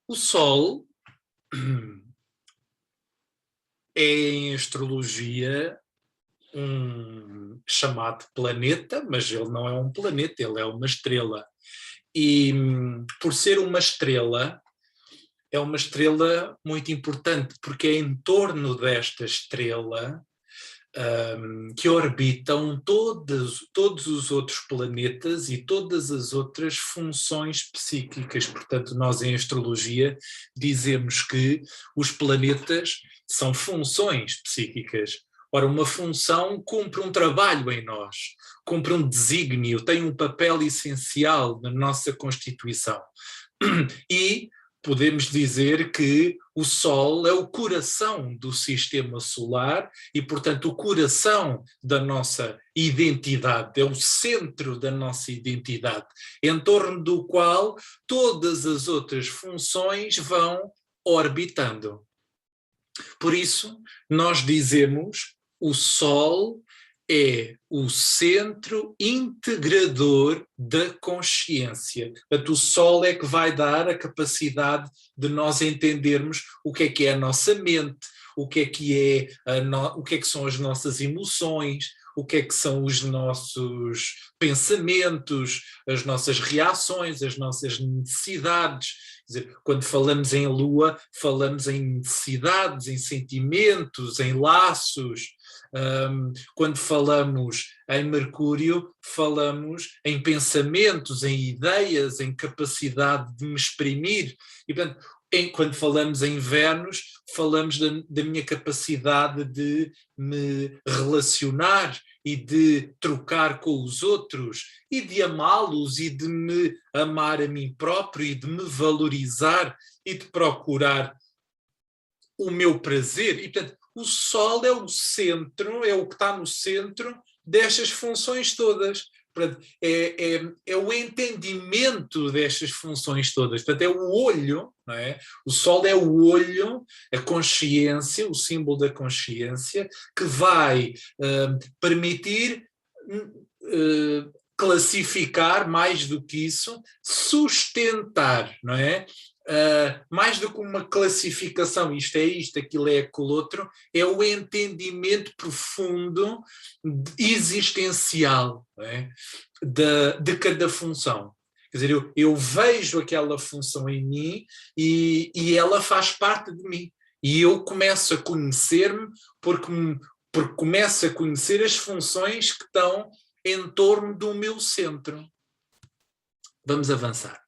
O Sol é, em astrologia, um chamado planeta, mas ele não é um planeta, ele é uma estrela. E por ser uma estrela, é uma estrela muito importante, porque é em torno desta estrela que orbitam todos os outros planetas e todas as outras funções psíquicas. Portanto, nós em astrologia dizemos que os planetas são funções psíquicas. Ora, uma função cumpre um trabalho em nós, cumpre um desígnio, tem um papel essencial na nossa constituição. E podemos dizer que o Sol é o coração do sistema solar e, portanto, o coração da nossa identidade, é o centro da nossa identidade, em torno do qual todas as outras funções vão orbitando. Por isso, nós dizemos o Sol é o centro integrador da consciência. Portanto, o Sol é que vai dar a capacidade de nós entendermos o que é a nossa mente, o que é que são as nossas emoções, o que são os nossos pensamentos, as nossas reações, as nossas necessidades. Quer dizer, quando falamos em Lua, falamos em necessidades, em sentimentos, em laços. Quando falamos em Mercúrio, falamos em pensamentos, em ideias, em capacidade de me exprimir. E, portanto, quando falamos em Vênus, falamos da minha capacidade de me relacionar e de trocar com os outros e de amá-los e de me amar a mim próprio e de me valorizar e de procurar o meu prazer. E, portanto, o Sol é o centro, é o que está no centro destas funções todas. Portanto, é o entendimento destas funções todas. Portanto, é o olho, não é? O Sol é o olho, a consciência, o símbolo da consciência, que vai permitir classificar, mais do que isso, sustentar, não é? Mais do que uma classificação, isto é isto, aquilo é aquilo outro, é o entendimento profundo, existencial, não é? de cada função. Quer dizer, eu vejo aquela função em mim e ela faz parte de mim. E eu começo a conhecer-me porque começo a conhecer as funções que estão em torno do meu centro. Vamos avançar.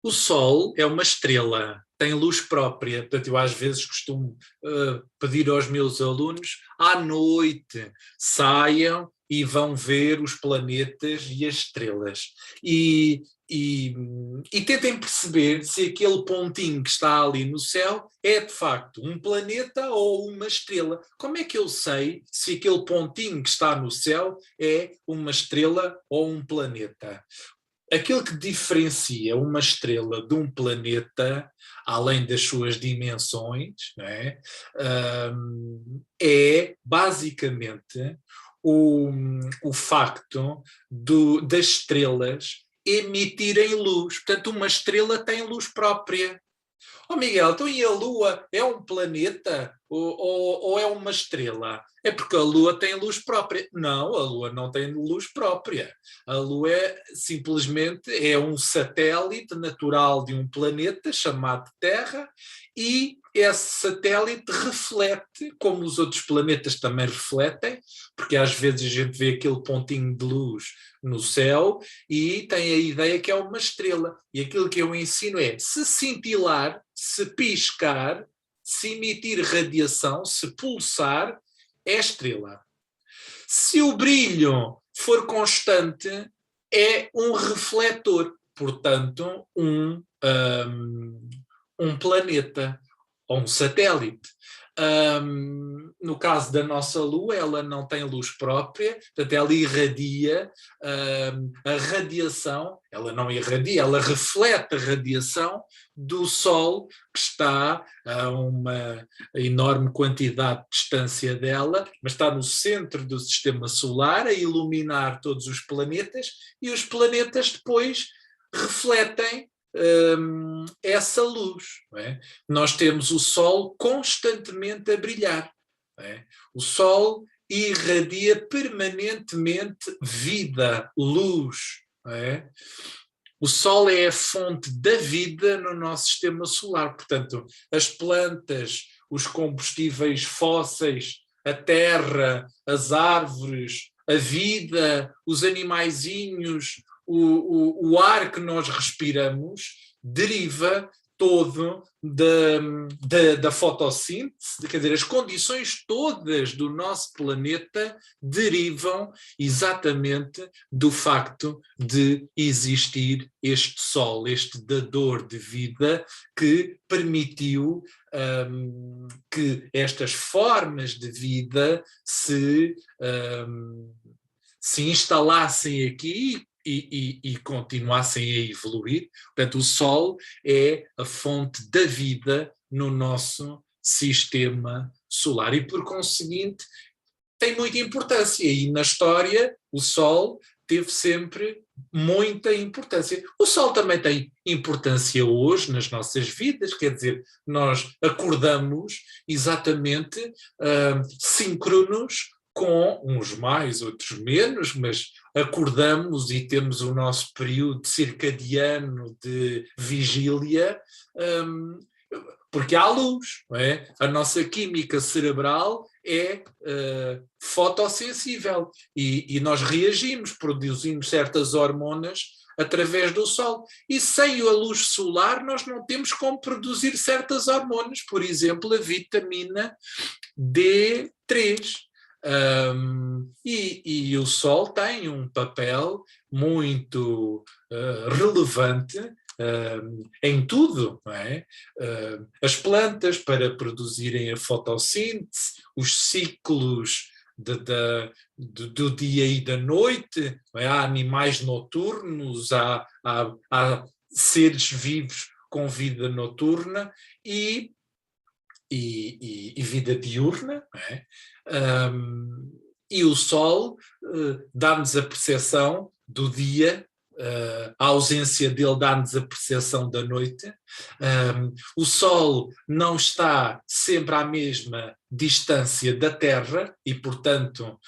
O Sol é uma estrela, tem luz própria. Portanto, eu às vezes costumo pedir aos meus alunos, à noite, saiam e vão ver os planetas e as estrelas. E tentem perceber se aquele pontinho que está ali no céu é de facto um planeta ou uma estrela. Como é que eu sei se aquele pontinho que está no céu é uma estrela ou um planeta? Aquilo que diferencia uma estrela de um planeta, além das suas dimensões, não é? É basicamente o facto das estrelas emitirem luz. Portanto, uma estrela tem luz própria. Oh Miguel, então e a Lua é um planeta ou é uma estrela? É porque a Lua tem luz própria. Não, a Lua não tem luz própria. A Lua simplesmente é um satélite natural de um planeta chamado Terra e esse satélite reflete, como os outros planetas também refletem, porque às vezes a gente vê aquele pontinho de luz no céu e tem a ideia que é uma estrela. E aquilo que eu ensino é, se cintilar, se piscar, se emitir radiação, se pulsar, é estrela. Se o brilho for constante, é um refletor, portanto, um planeta ou um satélite. No caso da nossa Lua, ela não tem luz própria, portanto ela irradia a radiação, ela não irradia, ela reflete a radiação do Sol, que está a uma enorme quantidade de distância dela, mas está no centro do sistema solar, a iluminar todos os planetas, e os planetas depois refletem essa luz. Não é? Nós temos o Sol constantemente a brilhar. Não é? O Sol irradia permanentemente vida, luz. Não é? O Sol é a fonte da vida no nosso sistema solar. Portanto, as plantas, os combustíveis fósseis, a terra, as árvores, a vida, os animaizinhos, o ar que nós respiramos, deriva todo da fotossíntese, quer dizer, as condições todas do nosso planeta derivam exatamente do facto de existir este Sol, este dador de vida que permitiu que estas formas de vida se instalassem aqui e continuassem a evoluir. Portanto, o Sol é a fonte da vida no nosso sistema solar e, por conseguinte, tem muita importância. E na história, o Sol teve sempre muita importância. O Sol também tem importância hoje nas nossas vidas, quer dizer, nós acordamos exatamente síncronos com uns mais, outros menos, mas acordamos e temos o nosso período circadiano de vigília, porque há luz, não é? A nossa química cerebral é fotossensível e nós reagimos, produzimos certas hormonas através do Sol. E sem a luz solar nós não temos como produzir certas hormonas, por exemplo, a vitamina D3. E o Sol tem um papel muito relevante em tudo, não é? As plantas para produzirem a fotossíntese, os ciclos do dia e da noite, não é? Há animais noturnos, há seres vivos com vida noturna e vida diurna, não é? E o Sol dá-nos a percepção do dia, a ausência dele dá-nos a percepção da noite. O Sol não está sempre à mesma distância da Terra e, portanto,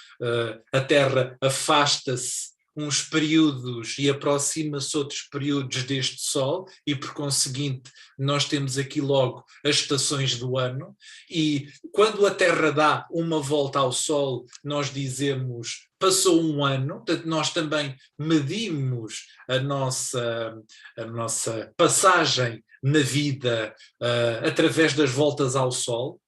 a Terra afasta-se uns períodos e aproxima-se outros períodos deste Sol e, por conseguinte, nós temos aqui logo as estações do ano e quando a Terra dá uma volta ao Sol, nós dizemos passou um ano, portanto nós também medimos a nossa passagem na vida através das voltas ao Sol.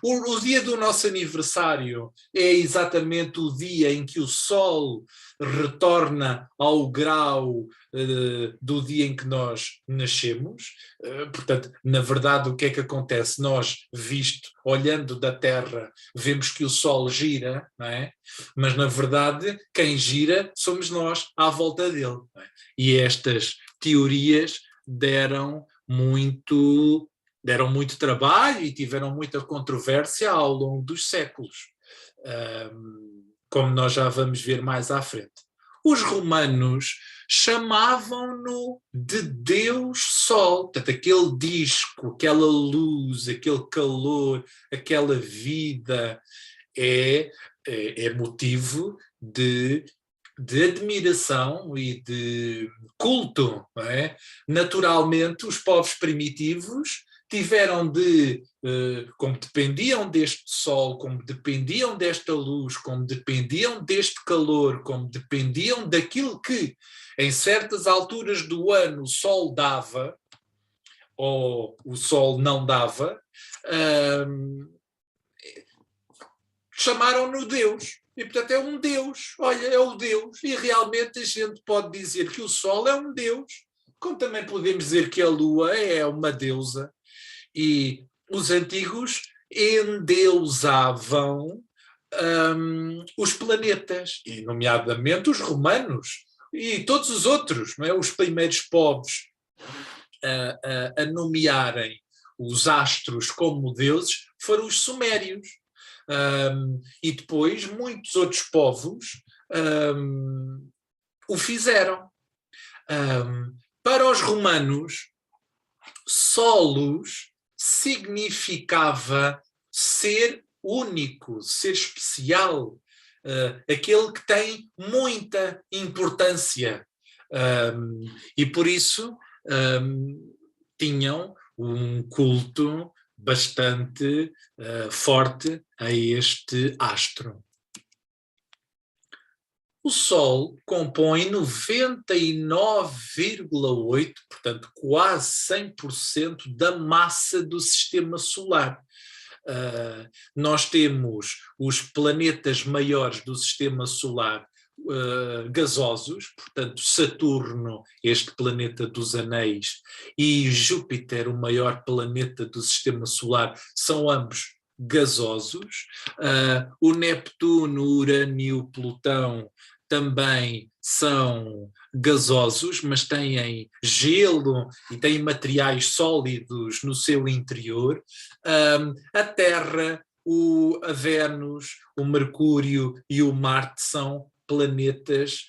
O dia do nosso aniversário é exatamente o dia em que o Sol retorna ao grau do dia em que nós nascemos. Portanto, na verdade, o que é que acontece? Nós, olhando da Terra, vemos que o Sol gira, não é? Mas na verdade, quem gira somos nós à volta dele. Não é? E estas teorias deram muito trabalho e tiveram muita controvérsia ao longo dos séculos, como nós já vamos ver mais à frente. Os romanos chamavam-no de Deus Sol, portanto, aquele disco, aquela luz, aquele calor, aquela vida é motivo de admiração e de culto, não é? Naturalmente, os povos primitivos tiveram como dependiam deste sol, como dependiam desta luz, como dependiam deste calor, como dependiam daquilo que, em certas alturas do ano, o sol dava, ou o sol não dava, chamaram-no Deus. E, portanto, é um Deus. Olha, é o Deus. E realmente a gente pode dizer que o Sol é um Deus, como também podemos dizer que a Lua é uma deusa. E os antigos endeusavam os planetas, e nomeadamente os romanos e todos os outros, não é? Os primeiros povos a nomearem os astros como deuses foram os sumérios. E depois muitos outros povos o fizeram. Para os romanos, solos significava ser único, ser especial, aquele que tem muita importância. E por isso tinham um culto bastante forte a este astro. O Sol compõe 99,8%, portanto quase 100% da massa do Sistema Solar. Nós temos os planetas maiores do Sistema Solar gasosos, portanto Saturno, este planeta dos anéis, e Júpiter, o maior planeta do Sistema Solar, são ambos gasosos. O Neptuno, Urano e o Plutão também são gasosos, mas têm gelo e têm materiais sólidos no seu interior. A Terra, a Vênus, o Mercúrio e o Marte são planetas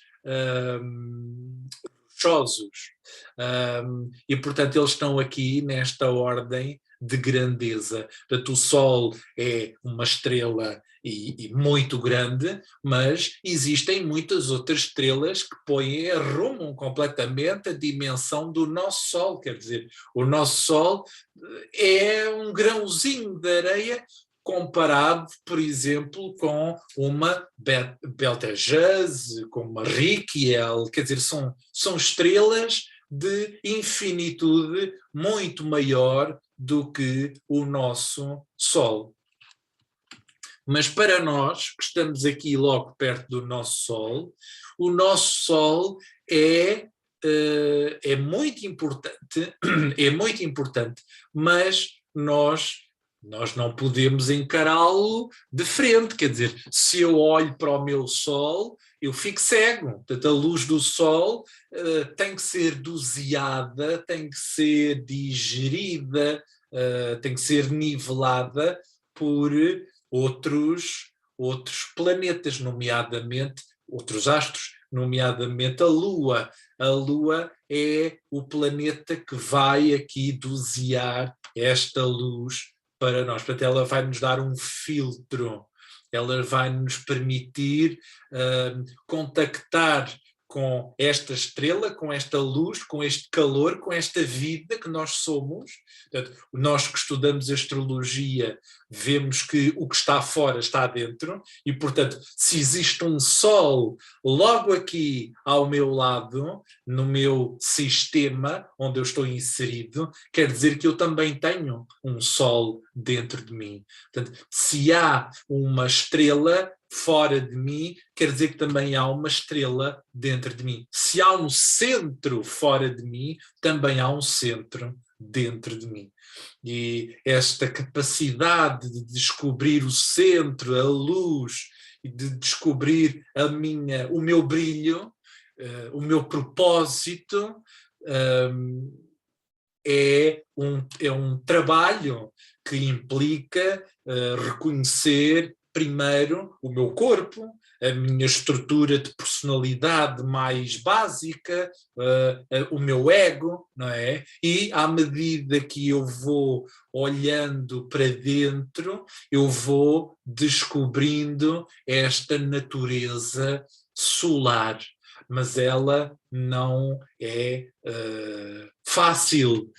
rochosos. E, portanto, eles estão aqui nesta ordem de grandeza. Portanto, o Sol é uma estrela e muito grande, mas existem muitas outras estrelas que põem, arrumam completamente a dimensão do nosso Sol. Quer dizer, o nosso Sol é um grãozinho de areia comparado, por exemplo, com uma Betelgeuse, com uma Riquiel. Quer dizer, são estrelas de infinitude muito maior do que o nosso Sol. Mas para nós, que estamos aqui logo perto do nosso Sol, o nosso Sol é muito importante, mas nós não podemos encará-lo de frente. Quer dizer, se eu olho para o meu Sol, eu fico cego. Portanto, a luz do Sol tem que ser doseada, tem que ser digerida, tem que ser nivelada por outros planetas, nomeadamente outros astros, nomeadamente a Lua. A Lua é o planeta que vai aqui dosear esta luz para nós. Portanto, ela vai nos dar um filtro, ela vai nos permitir contactar com esta estrela, com esta luz, com este calor, com esta vida que nós somos. Portanto, nós que estudamos astrologia vemos que o que está fora está dentro e, portanto, se existe um Sol logo aqui ao meu lado, no meu sistema onde eu estou inserido, quer dizer que eu também tenho um Sol dentro de mim. Portanto, se há uma estrela fora de mim, quer dizer que também há uma estrela dentro de mim. Se há um centro fora de mim, também há um centro dentro de mim. E esta capacidade de descobrir o centro, a luz, e de descobrir o meu brilho, o meu propósito, é um trabalho que implica reconhecer primeiro o meu corpo, a minha estrutura de personalidade mais básica, o meu ego, não é? E à medida que eu vou olhando para dentro, eu vou descobrindo esta natureza solar, mas ela não é fácil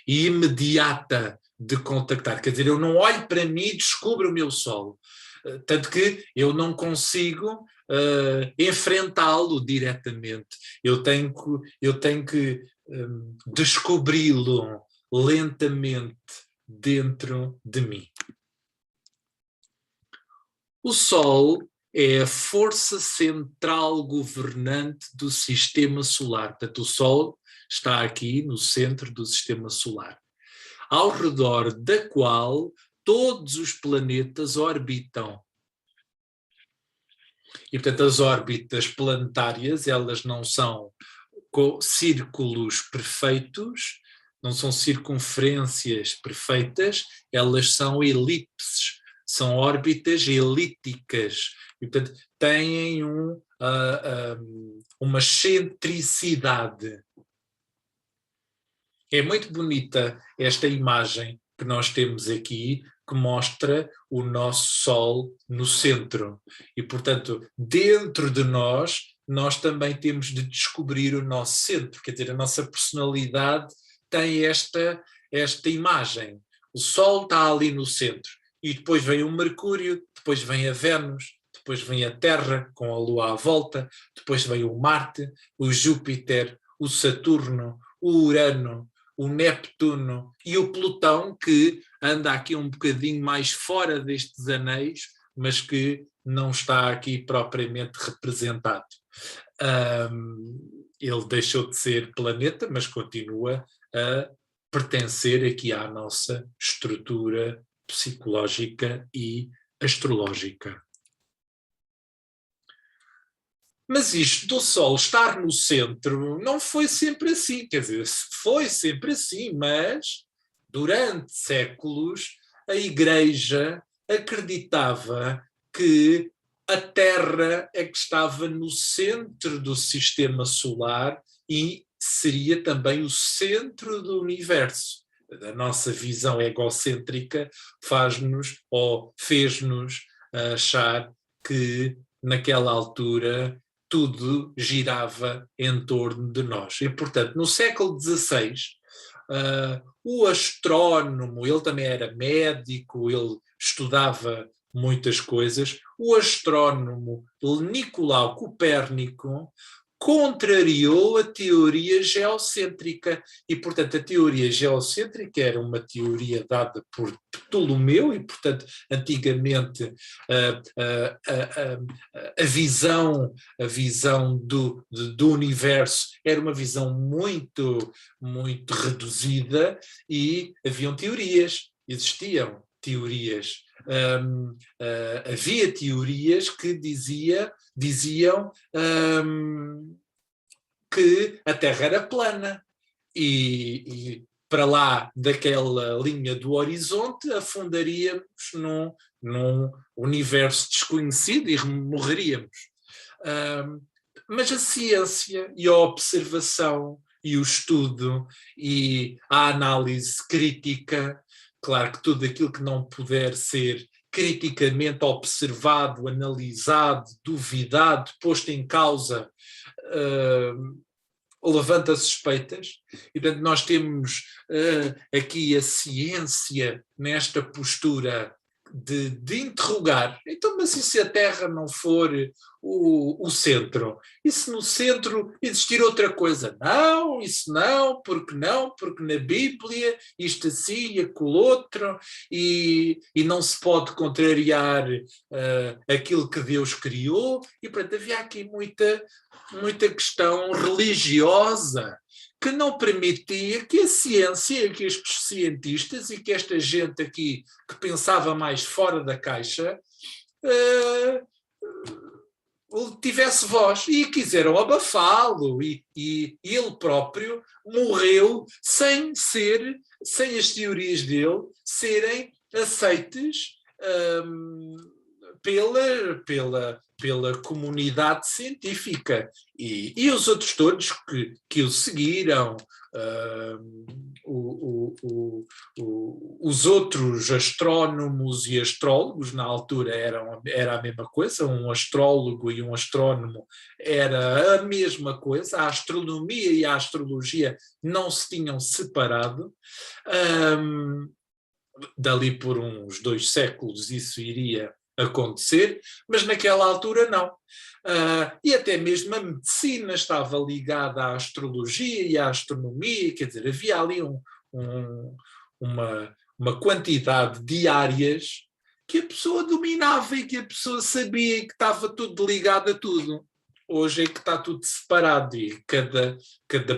e imediata de contactar. Quer dizer, eu não olho para mim e descubro o meu Sol. Tanto que eu não consigo enfrentá-lo diretamente. Eu tenho que descobri-lo lentamente dentro de mim. O Sol é a força central governante do Sistema Solar. Portanto, o Sol está aqui no centro do Sistema Solar, ao redor da qual todos os planetas orbitam. E, portanto, as órbitas planetárias, elas não são círculos perfeitos, não são circunferências perfeitas, elas são elipses, são órbitas elípticas, e portanto têm uma centricidade. É muito bonita esta imagem que nós temos aqui, que mostra o nosso Sol no centro. E, portanto, dentro de nós também temos de descobrir o nosso centro, quer dizer, a nossa personalidade tem esta imagem. O Sol está ali no centro, e depois vem o Mercúrio, depois vem a Vênus, depois vem a Terra com a Lua à volta, depois vem o Marte, o Júpiter, o Saturno, o Urano, o Neptuno e o Plutão, que anda aqui um bocadinho mais fora destes anéis, mas que não está aqui propriamente representado. Ele deixou de ser planeta, mas continua a pertencer aqui à nossa estrutura psicológica e astrológica. Mas isto do Sol estar no centro não foi sempre assim, quer dizer, foi sempre assim, mas durante séculos a Igreja acreditava que a Terra é que estava no centro do sistema solar e seria também o centro do universo. A nossa visão egocêntrica faz-nos ou fez-nos achar que naquela altura tudo girava em torno de nós. E, portanto, no século XVI, o astrónomo, ele também era médico, ele estudava muitas coisas, o astrónomo Nicolau Copérnico contrariou a teoria geocêntrica e, portanto, a teoria geocêntrica era uma teoria dada por Ptolomeu e, portanto, antigamente a visão do universo era uma visão muito, muito reduzida e haviam teorias, existiam teorias. Havia teorias que diziam que a Terra era plana e para lá daquela linha do horizonte afundaríamos num universo desconhecido e morreríamos. Mas a ciência e a observação e o estudo e a análise crítica, claro que tudo aquilo que não puder ser criticamente observado, analisado, duvidado, posto em causa, levanta suspeitas. E, portanto, nós temos aqui a ciência nesta postura de interrogar. Então, mas e se a Terra não for o centro? E se no centro existir outra coisa? Não, isso não, porque na Bíblia isto assim e aquilo outro, e não se pode contrariar aquilo que Deus criou, e portanto havia aqui muita questão religiosa que não permitia que a ciência, que estes cientistas e que esta gente aqui que pensava mais fora da caixa tivesse voz, e quiseram abafá-lo, e ele próprio morreu sem as teorias dele serem aceites pela comunidade científica e os outros todos que o seguiram, os outros astrónomos e astrólogos, na altura era a mesma coisa, um astrólogo e um astrónomo era a mesma coisa, a astronomia e a astrologia não se tinham separado. Dali por uns 2 séculos isso iria acontecer, mas naquela altura não. E até mesmo a medicina estava ligada à astrologia e à astronomia, quer dizer, havia ali uma quantidade de áreas que a pessoa dominava e que a pessoa sabia e que estava tudo ligado a tudo. Hoje é que está tudo separado e cada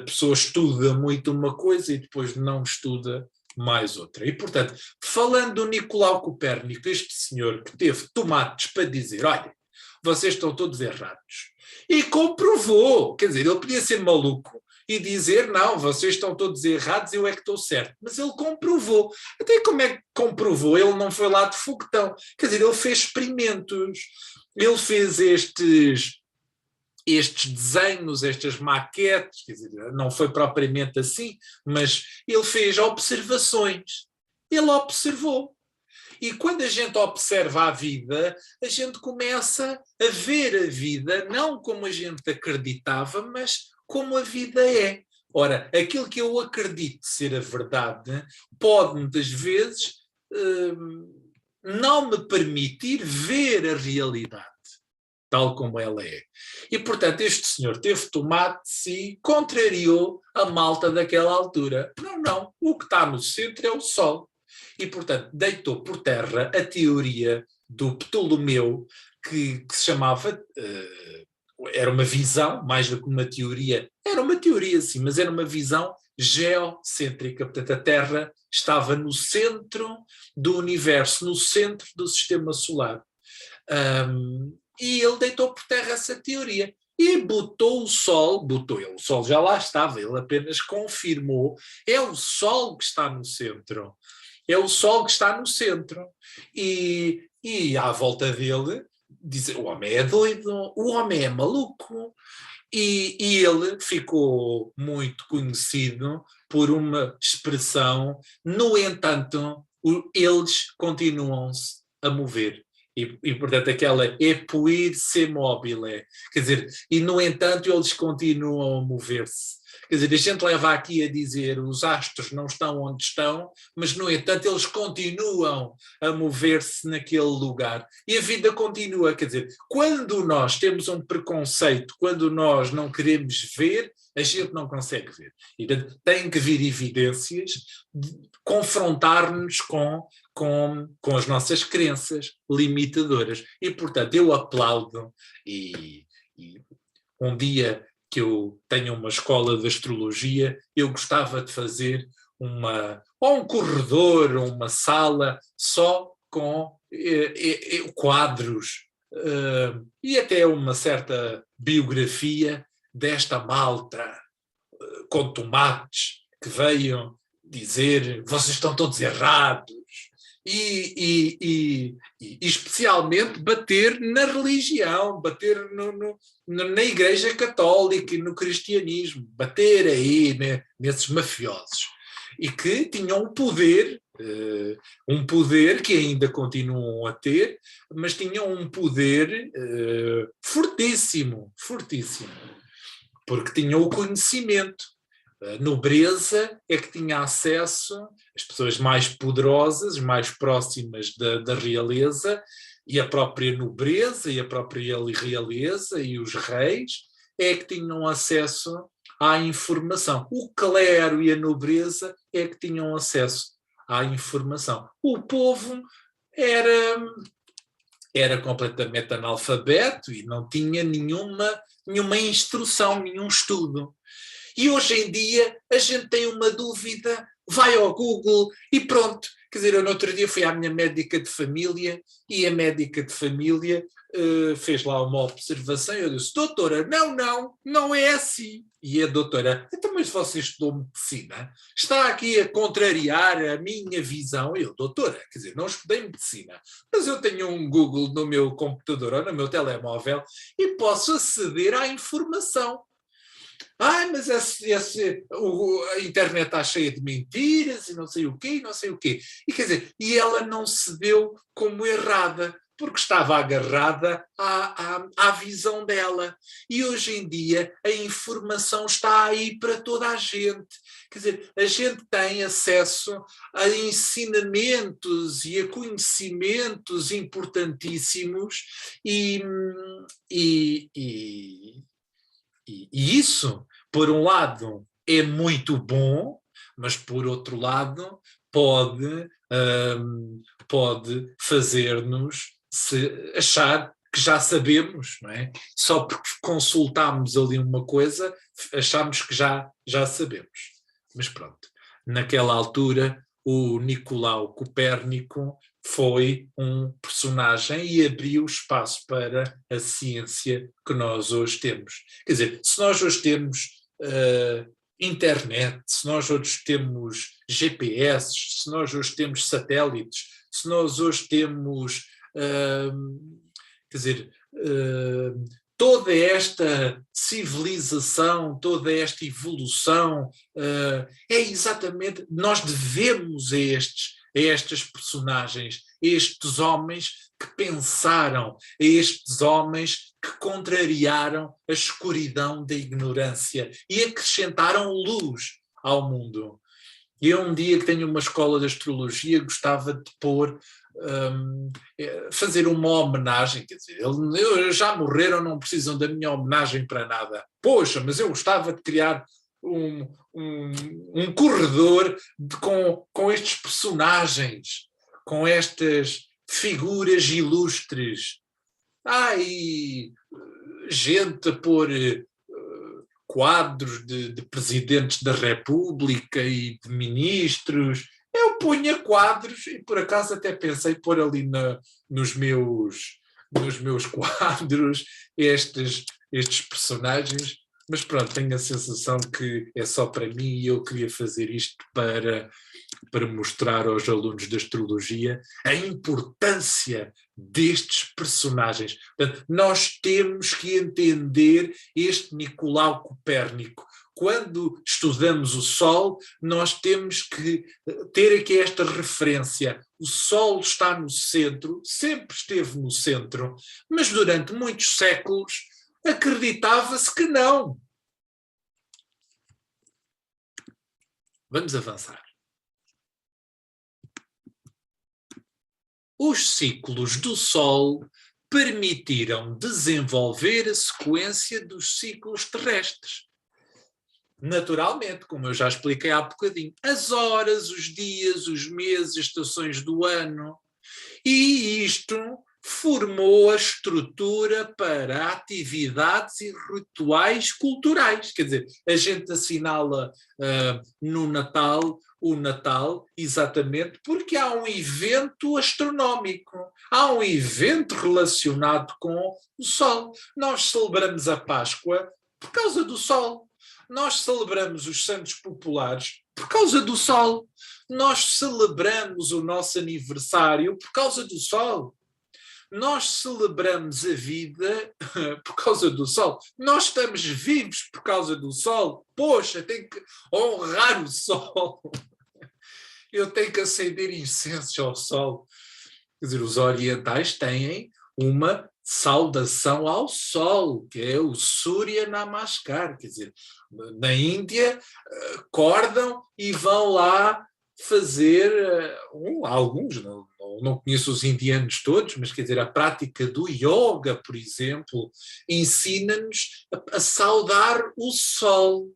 pessoa estuda muito uma coisa e depois não estuda mais outra. E, portanto, falando do Nicolau Copérnico, este senhor que teve tomates para dizer, olha, vocês estão todos errados. E comprovou, quer dizer, ele podia ser maluco e dizer, não, vocês estão todos errados, eu é que estou certo. Mas ele comprovou. Até como é que comprovou? Ele não foi lá de foguetão. Quer dizer, ele fez experimentos, ele fez estes desenhos, estas maquetes, quer dizer, não foi propriamente assim, mas ele fez observações. Ele observou. E quando a gente observa a vida, a gente começa a ver a vida não como a gente acreditava, mas como a vida é. Ora, aquilo que eu acredito ser a verdade pode muitas vezes não me permitir ver a realidade tal como ela é. E, portanto, este senhor teve tomates e contrariou a malta daquela altura. Não, o que está no centro é o Sol. E, portanto, deitou por terra a teoria do Ptolomeu, que se chamava, era uma visão, mais do que uma teoria, era uma teoria sim, mas era uma visão geocêntrica, portanto a Terra estava no centro do universo, no centro do sistema solar. E ele deitou por terra essa teoria. E botou o Sol, o Sol já lá estava, ele apenas confirmou, é o Sol que está no centro. É o Sol que está no centro. E à volta dele, diz, o homem é doido, o homem é maluco. E ele ficou muito conhecido por uma expressão, no entanto, eles continuam-se a mover. Portanto, aquela epuir se mobile, quer dizer, e no entanto eles continuam a mover-se. Quer dizer, a gente leva aqui a dizer os astros não estão onde estão, mas no entanto eles continuam a mover-se naquele lugar. E a vida continua, quer dizer, quando nós temos um preconceito, quando nós não queremos ver, a gente não consegue ver. E tem que vir evidências, confrontar-nos com as nossas crenças limitadoras. E, portanto, eu aplaudo e um dia que eu tenha uma escola de astrologia, eu gostava de fazer um corredor, uma sala só com quadros e até uma certa biografia desta malta com tomates que veio dizer vocês estão todos errados e especialmente bater na religião, bater na Igreja Católica e no cristianismo, bater aí nesses mafiosos e que tinham um poder que ainda continuam a ter, mas tinham um poder fortíssimo, fortíssimo, porque tinham o conhecimento. A nobreza é que tinha acesso, as pessoas mais poderosas, mais próximas da realeza, e a própria nobreza, e a própria realeza, e os reis, é que tinham acesso à informação. O clero e a nobreza é que tinham acesso à informação. O povo era completamente analfabeto e não tinha nenhuma instrução, nenhum estudo. E hoje em dia a gente tem uma dúvida, vai ao Google e pronto. Quer dizer, eu no outro dia fui à minha médica de família e a médica de família fez lá uma observação e eu disse, doutora, não é assim. E a doutora, então mas você estudou medicina? Está aqui a contrariar a minha visão? Eu, doutora, quer dizer, não estudei medicina, mas eu tenho um Google no meu computador ou no meu telemóvel e posso aceder à informação. Mas a internet está cheia de mentiras e não sei o quê, não sei o quê. E quer dizer, e ela não se deu como errada, porque estava agarrada à visão dela. E hoje em dia a informação está aí para toda a gente. Quer dizer, a gente tem acesso a ensinamentos e a conhecimentos importantíssimos e isso, por um lado, é muito bom, mas por outro lado pode fazer-nos achar que já sabemos, não é? Só porque consultámos ali uma coisa, achamos que já sabemos. Mas pronto, naquela altura o Nicolau Copérnico foi um personagem e abriu espaço para a ciência que nós hoje temos. Quer dizer, se nós hoje temos internet, se nós hoje temos GPS, se nós hoje temos satélites, se nós hoje temos, quer dizer, toda esta civilização, toda esta evolução, é exatamente, nós devemos a estas personagens, a estes homens que pensaram, a estes homens que contrariaram a escuridão da ignorância e acrescentaram luz ao mundo. Eu um dia que tenho uma escola de astrologia gostava de fazer uma homenagem, quer dizer, eles já morreram, não precisam da minha homenagem para nada. Poxa, mas eu gostava de criar um corredor com estes personagens, com estas figuras ilustres. E gente a pôr quadros de presidentes da República e de ministros. Eu punha quadros e por acaso até pensei pôr ali nos meus quadros estes personagens, mas pronto, tenho a sensação que é só para mim e eu queria fazer isto para mostrar aos alunos de astrologia a importância destes personagens. Portanto, nós temos que entender este Nicolau Copérnico. Quando estudamos o Sol, nós temos que ter aqui esta referência. O Sol está no centro, sempre esteve no centro, mas durante muitos séculos acreditava-se que não. Vamos avançar. Os ciclos do Sol permitiram desenvolver a sequência dos ciclos terrestres. Naturalmente, como eu já expliquei há bocadinho, as horas, os dias, os meses, estações do ano, e isto formou a estrutura para atividades e rituais culturais. Quer dizer, a gente assinala no Natal o Natal exatamente porque há um evento astronómico, há um evento relacionado com o Sol. Nós celebramos a Páscoa por causa do Sol. Nós celebramos os Santos Populares por causa do Sol. Nós celebramos o nosso aniversário por causa do Sol. Nós celebramos a vida por causa do Sol. Nós estamos vivos por causa do Sol. Poxa, tenho que honrar o Sol. Eu tenho que acender incensos ao Sol. Quer dizer, os orientais têm uma saudação ao Sol, que é o Surya Namaskar. Quer dizer, na Índia, acordam e vão lá fazer, alguns, não conheço os indianos todos, mas quer dizer, a prática do yoga, por exemplo, ensina-nos a saudar o Sol.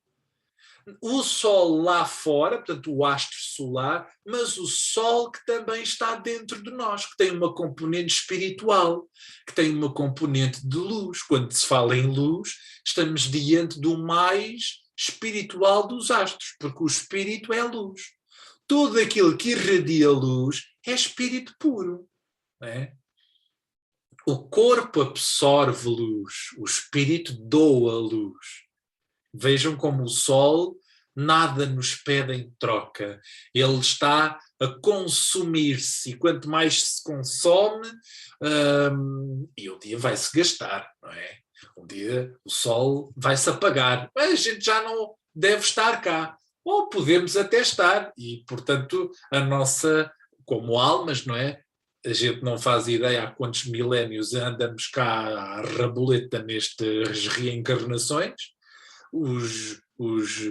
O Sol lá fora, portanto o astro solar, mas o Sol que também está dentro de nós, que tem uma componente espiritual, que tem uma componente de luz. Quando se fala em luz, estamos diante do mais espiritual dos astros, porque o espírito é a luz. Tudo aquilo que irradia luz é espírito puro. Não é? O corpo absorve luz, o espírito doa luz. Vejam como o Sol nada nos pede em troca. Ele está a consumir-se e quanto mais se consome, e um dia vai-se gastar, não é? Um dia o Sol vai-se apagar, mas a gente já não deve estar cá. Ou podemos até estar e, portanto, a nossa, como almas, não é? A gente não faz ideia há quantos milénios andamos cá à raboleta nestas reencarnações. Os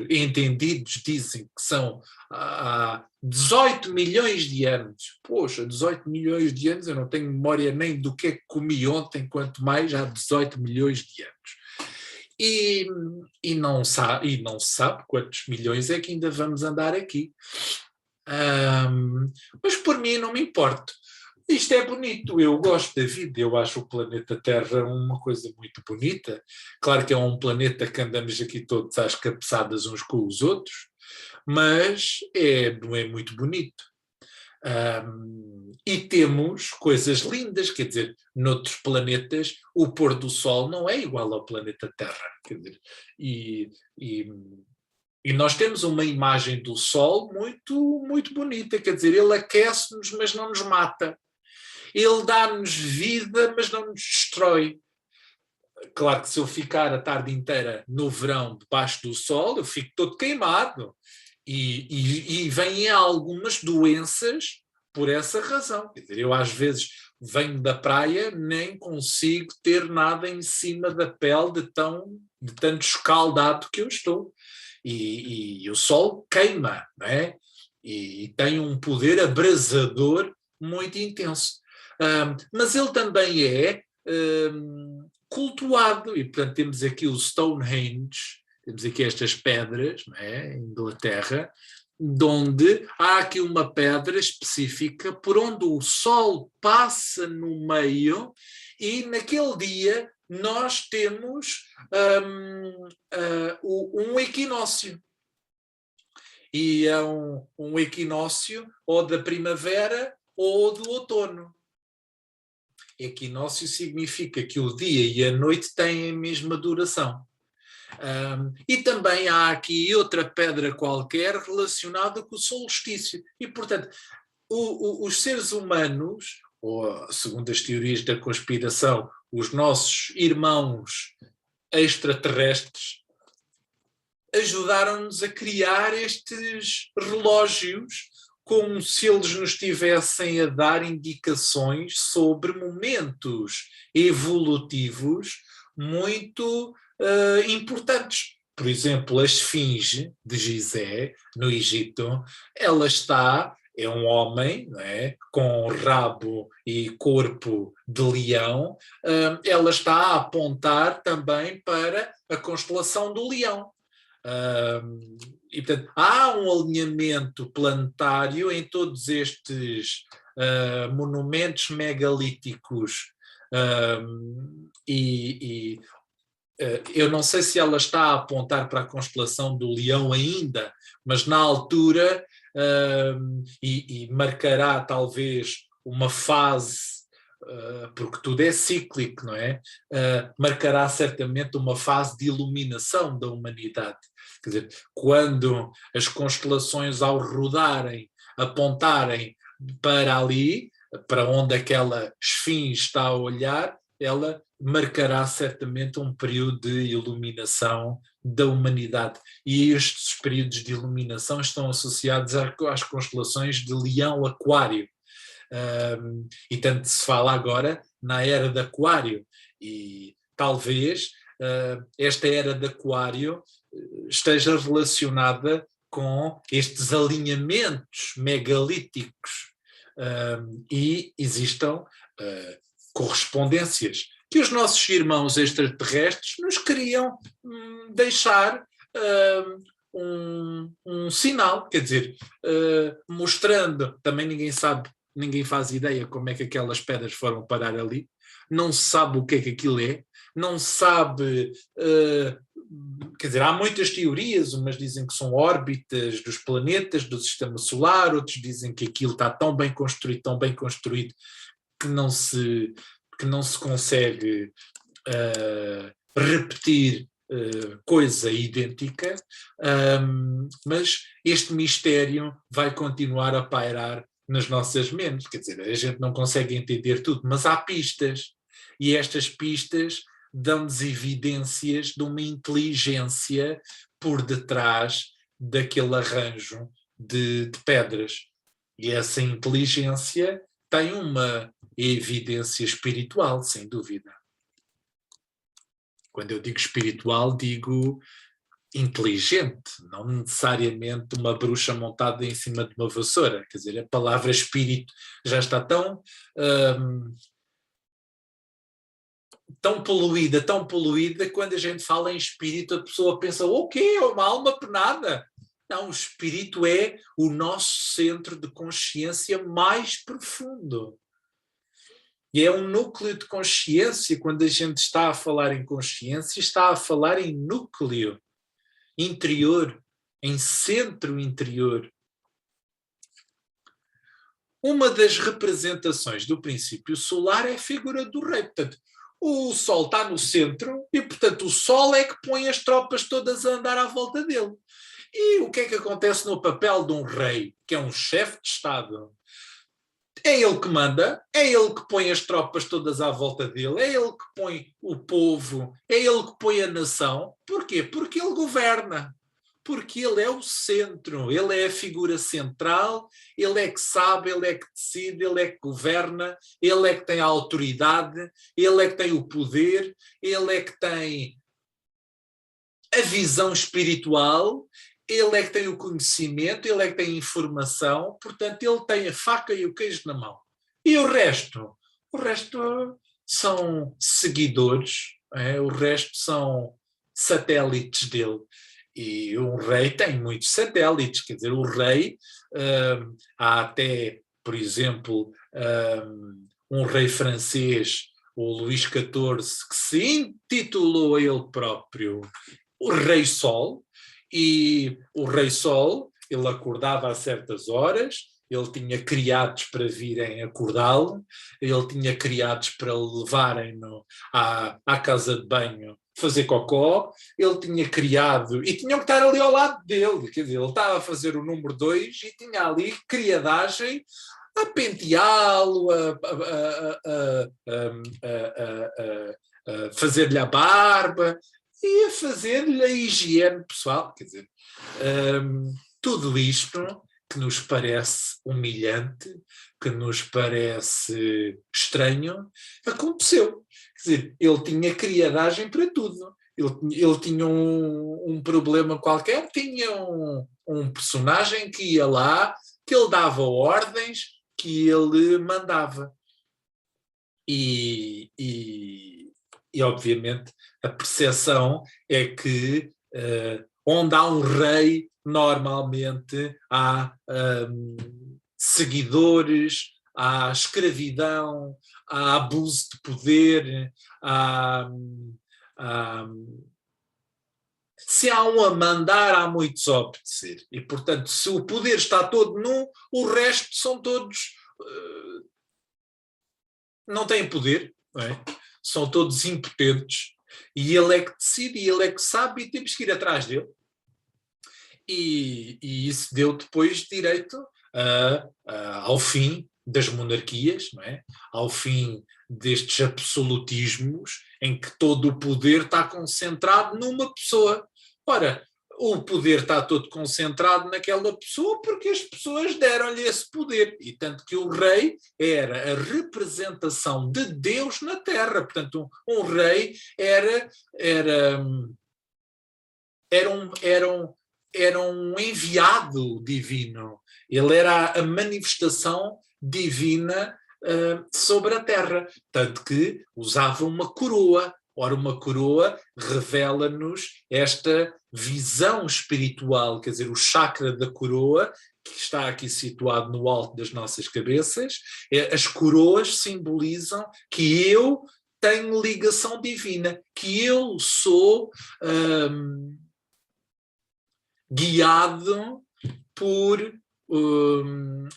entendidos dizem que são há 18 milhões de anos. Poxa, 18 milhões de anos, eu não tenho memória nem do que comi ontem, quanto mais há 18 milhões de anos. E não se sabe quantos milhões é que ainda vamos andar aqui. Mas por mim não me importa. Isto é bonito, eu gosto da vida, eu acho o planeta Terra uma coisa muito bonita. Claro que é um planeta que andamos aqui todos às cabeçadas uns com os outros, mas é muito bonito. E temos coisas lindas, quer dizer, noutros planetas o pôr do sol não é igual ao planeta Terra, quer dizer, E nós temos uma imagem do Sol muito, muito bonita, quer dizer, ele aquece-nos, mas não nos mata. Ele dá-nos vida, mas não nos destrói. Claro que se eu ficar a tarde inteira no verão debaixo do sol, eu fico todo queimado. E vêm algumas doenças por essa razão. Quer dizer, eu às vezes venho da praia, nem consigo ter nada em cima da pele de tanto escaldado que eu estou. E o sol queima, não é? E tem um poder abrasador muito intenso. Mas ele também é cultuado, e portanto temos aqui o Stonehenge, temos aqui estas pedras, não é, em Inglaterra, onde há aqui uma pedra específica por onde o sol passa no meio e naquele dia nós temos um equinócio. E é um equinócio ou da primavera ou do outono. Equinócio significa que o dia e a noite têm a mesma duração. E também há aqui outra pedra qualquer relacionada com o solstício. E, portanto, os seres humanos, ou segundo as teorias da conspiração, os nossos irmãos extraterrestres, ajudaram-nos a criar estes relógios como se eles nos estivessem a dar indicações sobre momentos evolutivos muito importantes. Por exemplo, a esfinge de Gizé, no Egito, ela é um homem, não é? Com rabo e corpo de leão, ela está a apontar também para a constelação do leão. E, portanto, há um alinhamento planetário em todos estes monumentos megalíticos eu não sei se ela está a apontar para a constelação do Leão ainda, mas na altura e marcará talvez uma fase, porque tudo é cíclico, não é? Marcará certamente uma fase de iluminação da humanidade. Quer dizer, quando as constelações ao rodarem, apontarem para ali, para onde aquela esfinge está a olhar, ela marcará certamente um período de iluminação da humanidade. E estes períodos de iluminação estão associados às constelações de Leão-Aquário. E tanto se fala agora na era de Aquário. E talvez esta era de Aquário esteja relacionada com estes alinhamentos megalíticos e existam correspondências que os nossos irmãos extraterrestres nos queriam deixar um sinal, quer dizer, mostrando, também ninguém sabe, ninguém faz ideia como é que aquelas pedras foram parar ali, não se sabe o que é que aquilo é, não se sabe, quer dizer, há muitas teorias, umas dizem que são órbitas dos planetas, do sistema solar, outros dizem que aquilo está tão bem construído, que não se consegue repetir coisa idêntica, mas este mistério vai continuar a pairar nas nossas mentes, quer dizer, a gente não consegue entender tudo, mas há pistas, e estas pistas dão-nos evidências de uma inteligência por detrás daquele arranjo de pedras, e essa inteligência tem uma evidência espiritual, sem dúvida. Quando eu digo espiritual, digo inteligente, não necessariamente uma bruxa montada em cima de uma vassoura. Quer dizer, a palavra espírito já está tão poluída, quando a gente fala em espírito, a pessoa pensa, o quê? É uma alma penada. Não, o espírito é o nosso centro de consciência mais profundo. E é um núcleo de consciência. Quando a gente está a falar em consciência, está a falar em núcleo interior, em centro interior. Uma das representações do princípio solar é a figura do rei. Portanto, o Sol está no centro e, portanto, o Sol é que põe as tropas todas a andar à volta dele. E o que é que acontece no papel de um rei, que é um chefe de Estado? É ele que manda, é ele que põe as tropas todas à volta dele, é ele que põe o povo, é ele que põe a nação. Porquê? Porque ele governa. Porque ele é o centro, ele é a figura central, ele é que sabe, ele é que decide, ele é que governa, ele é que tem a autoridade, ele é que tem o poder, ele é que tem a visão espiritual, ele é que tem o conhecimento, ele é que tem a informação, portanto ele tem a faca e o queijo na mão. E o resto? O resto são seguidores, o resto são satélites dele. E um rei tem muitos satélites, quer dizer, o rei, há até, por exemplo, um rei francês, o Luís XIV, que se intitulou a ele próprio o Rei Sol, e o Rei Sol, ele acordava a certas horas, ele tinha criados para virem acordá-lo, ele tinha criados para o levarem-no à casa de banho fazer cocó, ele tinha criado, e tinham que estar ali ao lado dele, quer dizer, ele estava a fazer o número 2 e tinha ali criadagem a penteá-lo, a fazer-lhe a barba e a fazer-lhe a higiene pessoal, quer dizer, tudo isto que nos parece humilhante, que nos parece estranho, aconteceu. Quer dizer, ele tinha criadagem para tudo. Ele tinha um problema qualquer, tinha um personagem que ia lá, que ele dava ordens, que ele mandava. E obviamente a percepção é que onde há um rei, normalmente há seguidores, há escravidão, há abuso de poder, há, se há um a mandar, há muitos a obedecer. E, portanto, se o poder está todo num, o resto são todos... não têm poder, não é? São todos impotentes. E ele é que decide, e ele é que sabe, e temos que ir atrás dele. E isso deu depois direito ao fim das monarquias, não é? Ao fim destes absolutismos em que todo o poder está concentrado numa pessoa. Ora, o poder está todo concentrado naquela pessoa porque as pessoas deram-lhe esse poder. E tanto que o rei era a representação de Deus na terra. Portanto, um rei era um enviado divino. Ele era a manifestação divina sobre a terra. Tanto que usava uma coroa. Ora, uma coroa revela-nos esta visão espiritual, quer dizer, o chakra da coroa, que está aqui situado no alto das nossas cabeças. As coroas simbolizam que eu tenho ligação divina, que eu sou guiado por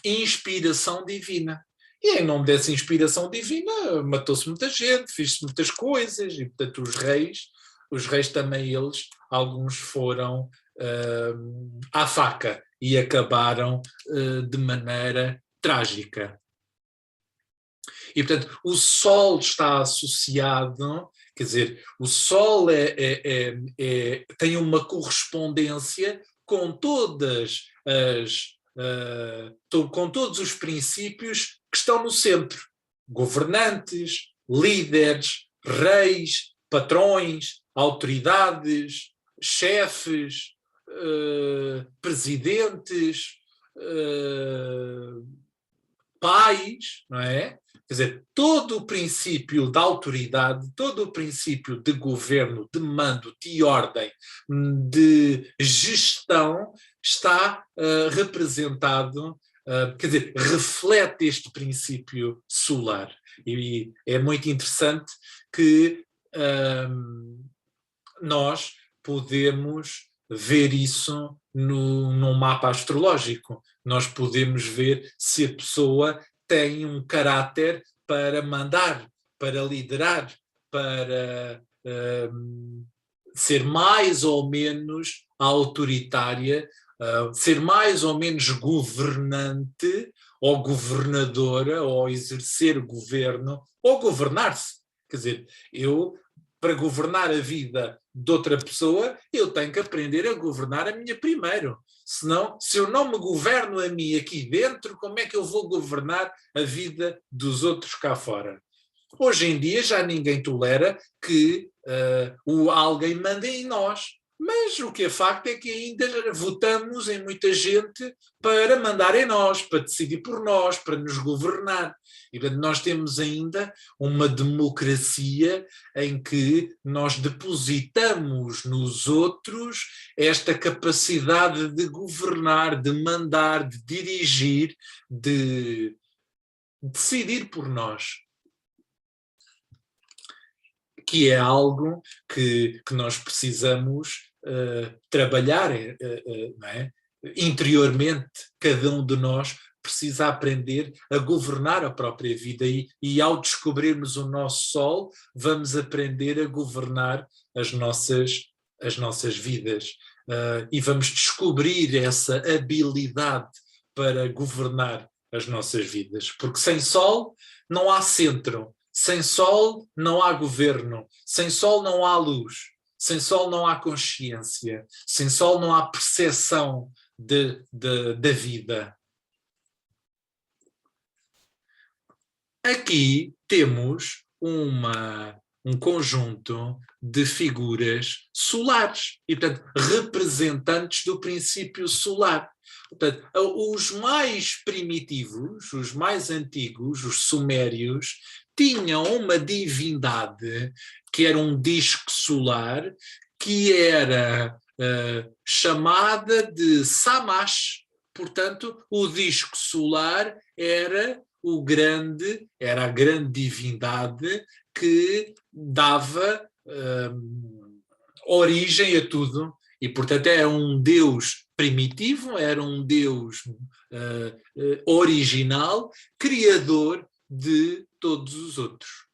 inspiração divina. E em nome dessa inspiração divina matou-se muita gente, fez-se muitas coisas, e portanto os reis também eles, alguns foram à faca e acabaram de maneira trágica. E portanto o sol está associado, quer dizer, o sol tem uma correspondência com com todos os princípios que estão no centro. Governantes, líderes, reis, patrões, autoridades, chefes, presidentes, pais, não é? Quer dizer, todo o princípio da autoridade, todo o princípio de governo, de mando, de ordem, de gestão, está representado, quer dizer, reflete este princípio solar. E é muito interessante que nós podemos ver isso num mapa astrológico. Nós podemos ver se a pessoa tem um caráter para mandar, para liderar, para ser mais ou menos autoritária, ser mais ou menos governante ou governadora, ou exercer governo, ou governar-se. Quer dizer, para governar a vida de outra pessoa, eu tenho que aprender a governar a minha primeiro. Senão, se eu não me governo a mim aqui dentro, como é que eu vou governar a vida dos outros cá fora? Hoje em dia já ninguém tolera que alguém mande em nós. Mas o que é facto é que ainda votamos em muita gente para mandar em nós, para decidir por nós, para nos governar. E portanto, nós temos ainda uma democracia em que nós depositamos nos outros esta capacidade de governar, de mandar, de dirigir, de decidir por nós. Que é algo que nós precisamos trabalhar, não é? Interiormente. Cada um de nós precisa aprender a governar a própria vida e ao descobrirmos o nosso sol, vamos aprender a governar as nossas vidas. E vamos descobrir essa habilidade para governar as nossas vidas. Porque sem sol não há centro. Sem sol não há governo, sem sol não há luz, sem sol não há consciência, sem sol não há percepção da vida. Aqui temos um conjunto de figuras solares, e portanto representantes do princípio solar. Portanto, os mais primitivos, os mais antigos, os sumérios, tinham uma divindade que era um disco solar que era chamada de Samash. Portanto, o disco solar era a grande divindade que dava origem a tudo. E, portanto, era um Deus primitivo, era um Deus original, criador de todos os outros.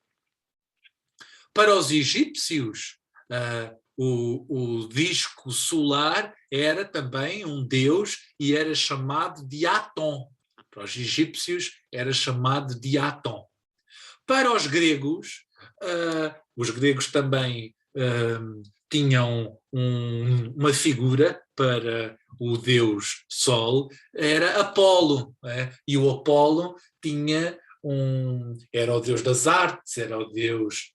Para os egípcios, o disco solar era também um deus e era chamado de Atom. Para os egípcios era chamado de Atom. Para os gregos também tinham uma figura para o deus Sol, era Apolo, e o Apolo era o deus das artes, era o deus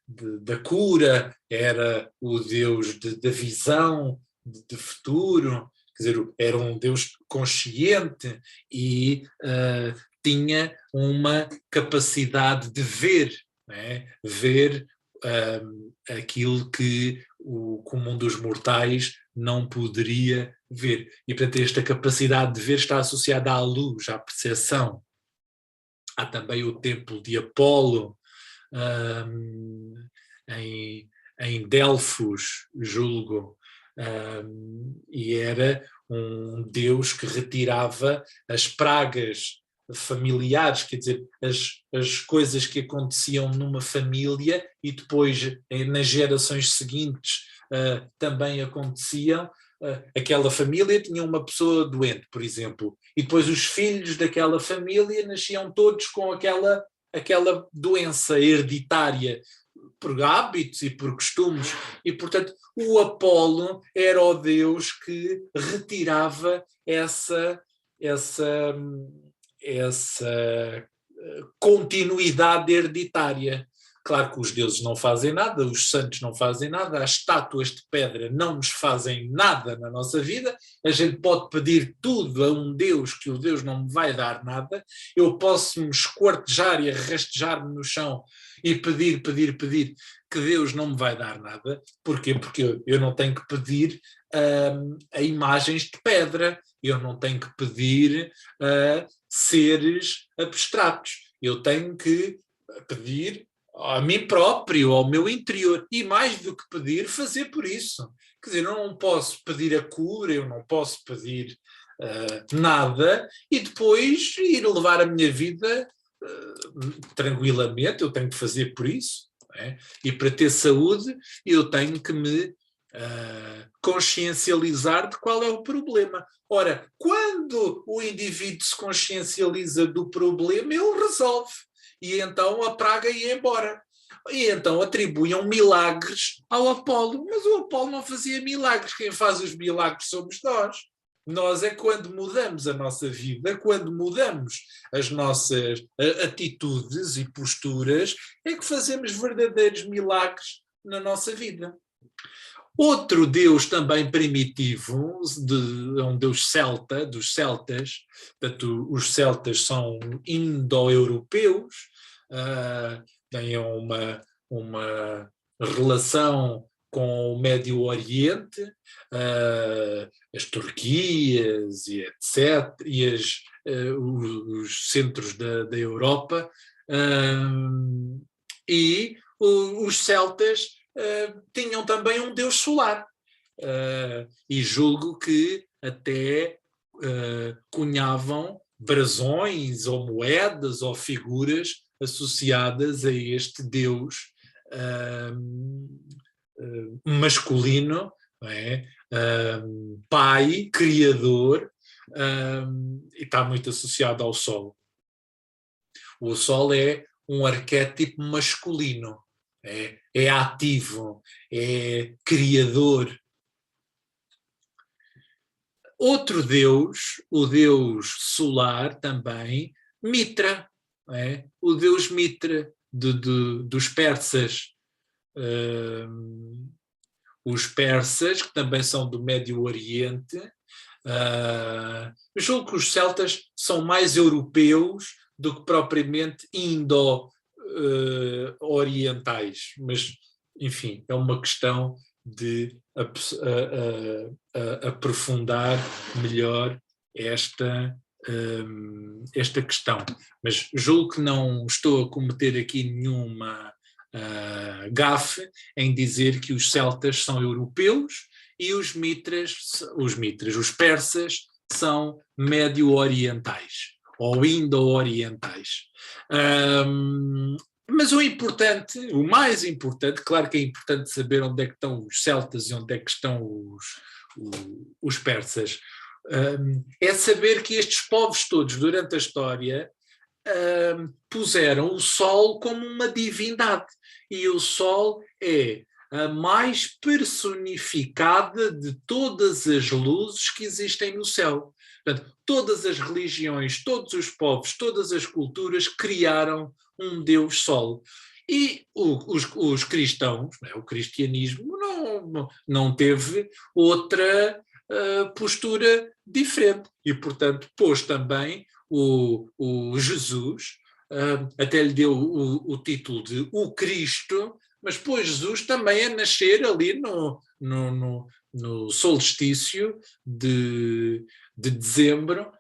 da cura, era o deus da visão, de futuro, quer dizer, era um deus consciente e tinha uma capacidade de ver, ver aquilo que o comum dos mortais não poderia ver. E, portanto, esta capacidade de ver está associada à luz, à percepção. Há também o templo de Apolo, em Delfos, julgo, e era um deus que retirava as pragas familiares, quer dizer, as coisas que aconteciam numa família e depois nas gerações seguintes também aconteciam. Aquela família tinha uma pessoa doente, por exemplo, e depois os filhos daquela família nasciam todos com aquela doença hereditária por hábitos e por costumes, e portanto o Apolo era o deus que retirava essa continuidade hereditária. Claro que os deuses não fazem nada, os santos não fazem nada, as estátuas de pedra não nos fazem nada na nossa vida, a gente pode pedir tudo a um Deus que o Deus não me vai dar nada, eu posso me esquartejar e rastejar-me no chão e pedir que Deus não me vai dar nada. Porquê? Porque eu não tenho que pedir a imagens de pedra, eu não tenho que pedir a seres abstratos, eu tenho que pedir a mim próprio, ao meu interior, e mais do que pedir, fazer por isso. Quer dizer, eu não posso pedir a cura, eu não posso pedir nada e depois ir levar a minha vida tranquilamente, eu tenho que fazer por isso. é? E para ter saúde eu tenho que me consciencializar de qual é o problema. Ora, quando o indivíduo se consciencializa do problema, ele resolve. E então a praga ia embora. E então atribuíam milagres ao Apolo. Mas o Apolo não fazia milagres. Quem faz os milagres somos nós. Nós é quando mudamos a nossa vida, quando mudamos as nossas atitudes e posturas, é que fazemos verdadeiros milagres na nossa vida. Outro deus também primitivo, um deus celta, dos celtas, portanto, os celtas são indo-europeus, têm uma relação com o Médio Oriente, as Turquias e etc., e os centros da Europa, e os celtas tinham também um deus solar, e julgo que até cunhavam brasões ou moedas ou figuras associadas a este deus masculino, não é? Pai, criador, e está muito associado ao Sol. O Sol é um arquétipo masculino, é ativo, é criador. Outro deus, o deus solar também, Mitra, o deus Mitra dos persas. Os persas, que também são do Médio Oriente, julgo que os celtas são mais europeus do que propriamente indo-orientais, mas, enfim, é uma questão de aprofundar melhor esta questão. Mas julgo que não estou a cometer aqui nenhuma gafe em dizer que os celtas são europeus e os persas são médio-orientais ou indo-orientais. Mas o mais importante, claro que é importante saber onde é que estão os celtas e onde é que estão os persas, é saber que estes povos todos, durante a história, puseram o Sol como uma divindade, e o Sol é a mais personificada de todas as luzes que existem no céu. Portanto, todas as religiões, todos os povos, todas as culturas criaram um Deus Sol. E os cristãos, o cristianismo, não teve outra postura diferente. E, portanto, pôs também o Jesus, até lhe deu o título de o Cristo, mas pôs Jesus também a nascer ali no solstício de dezembro,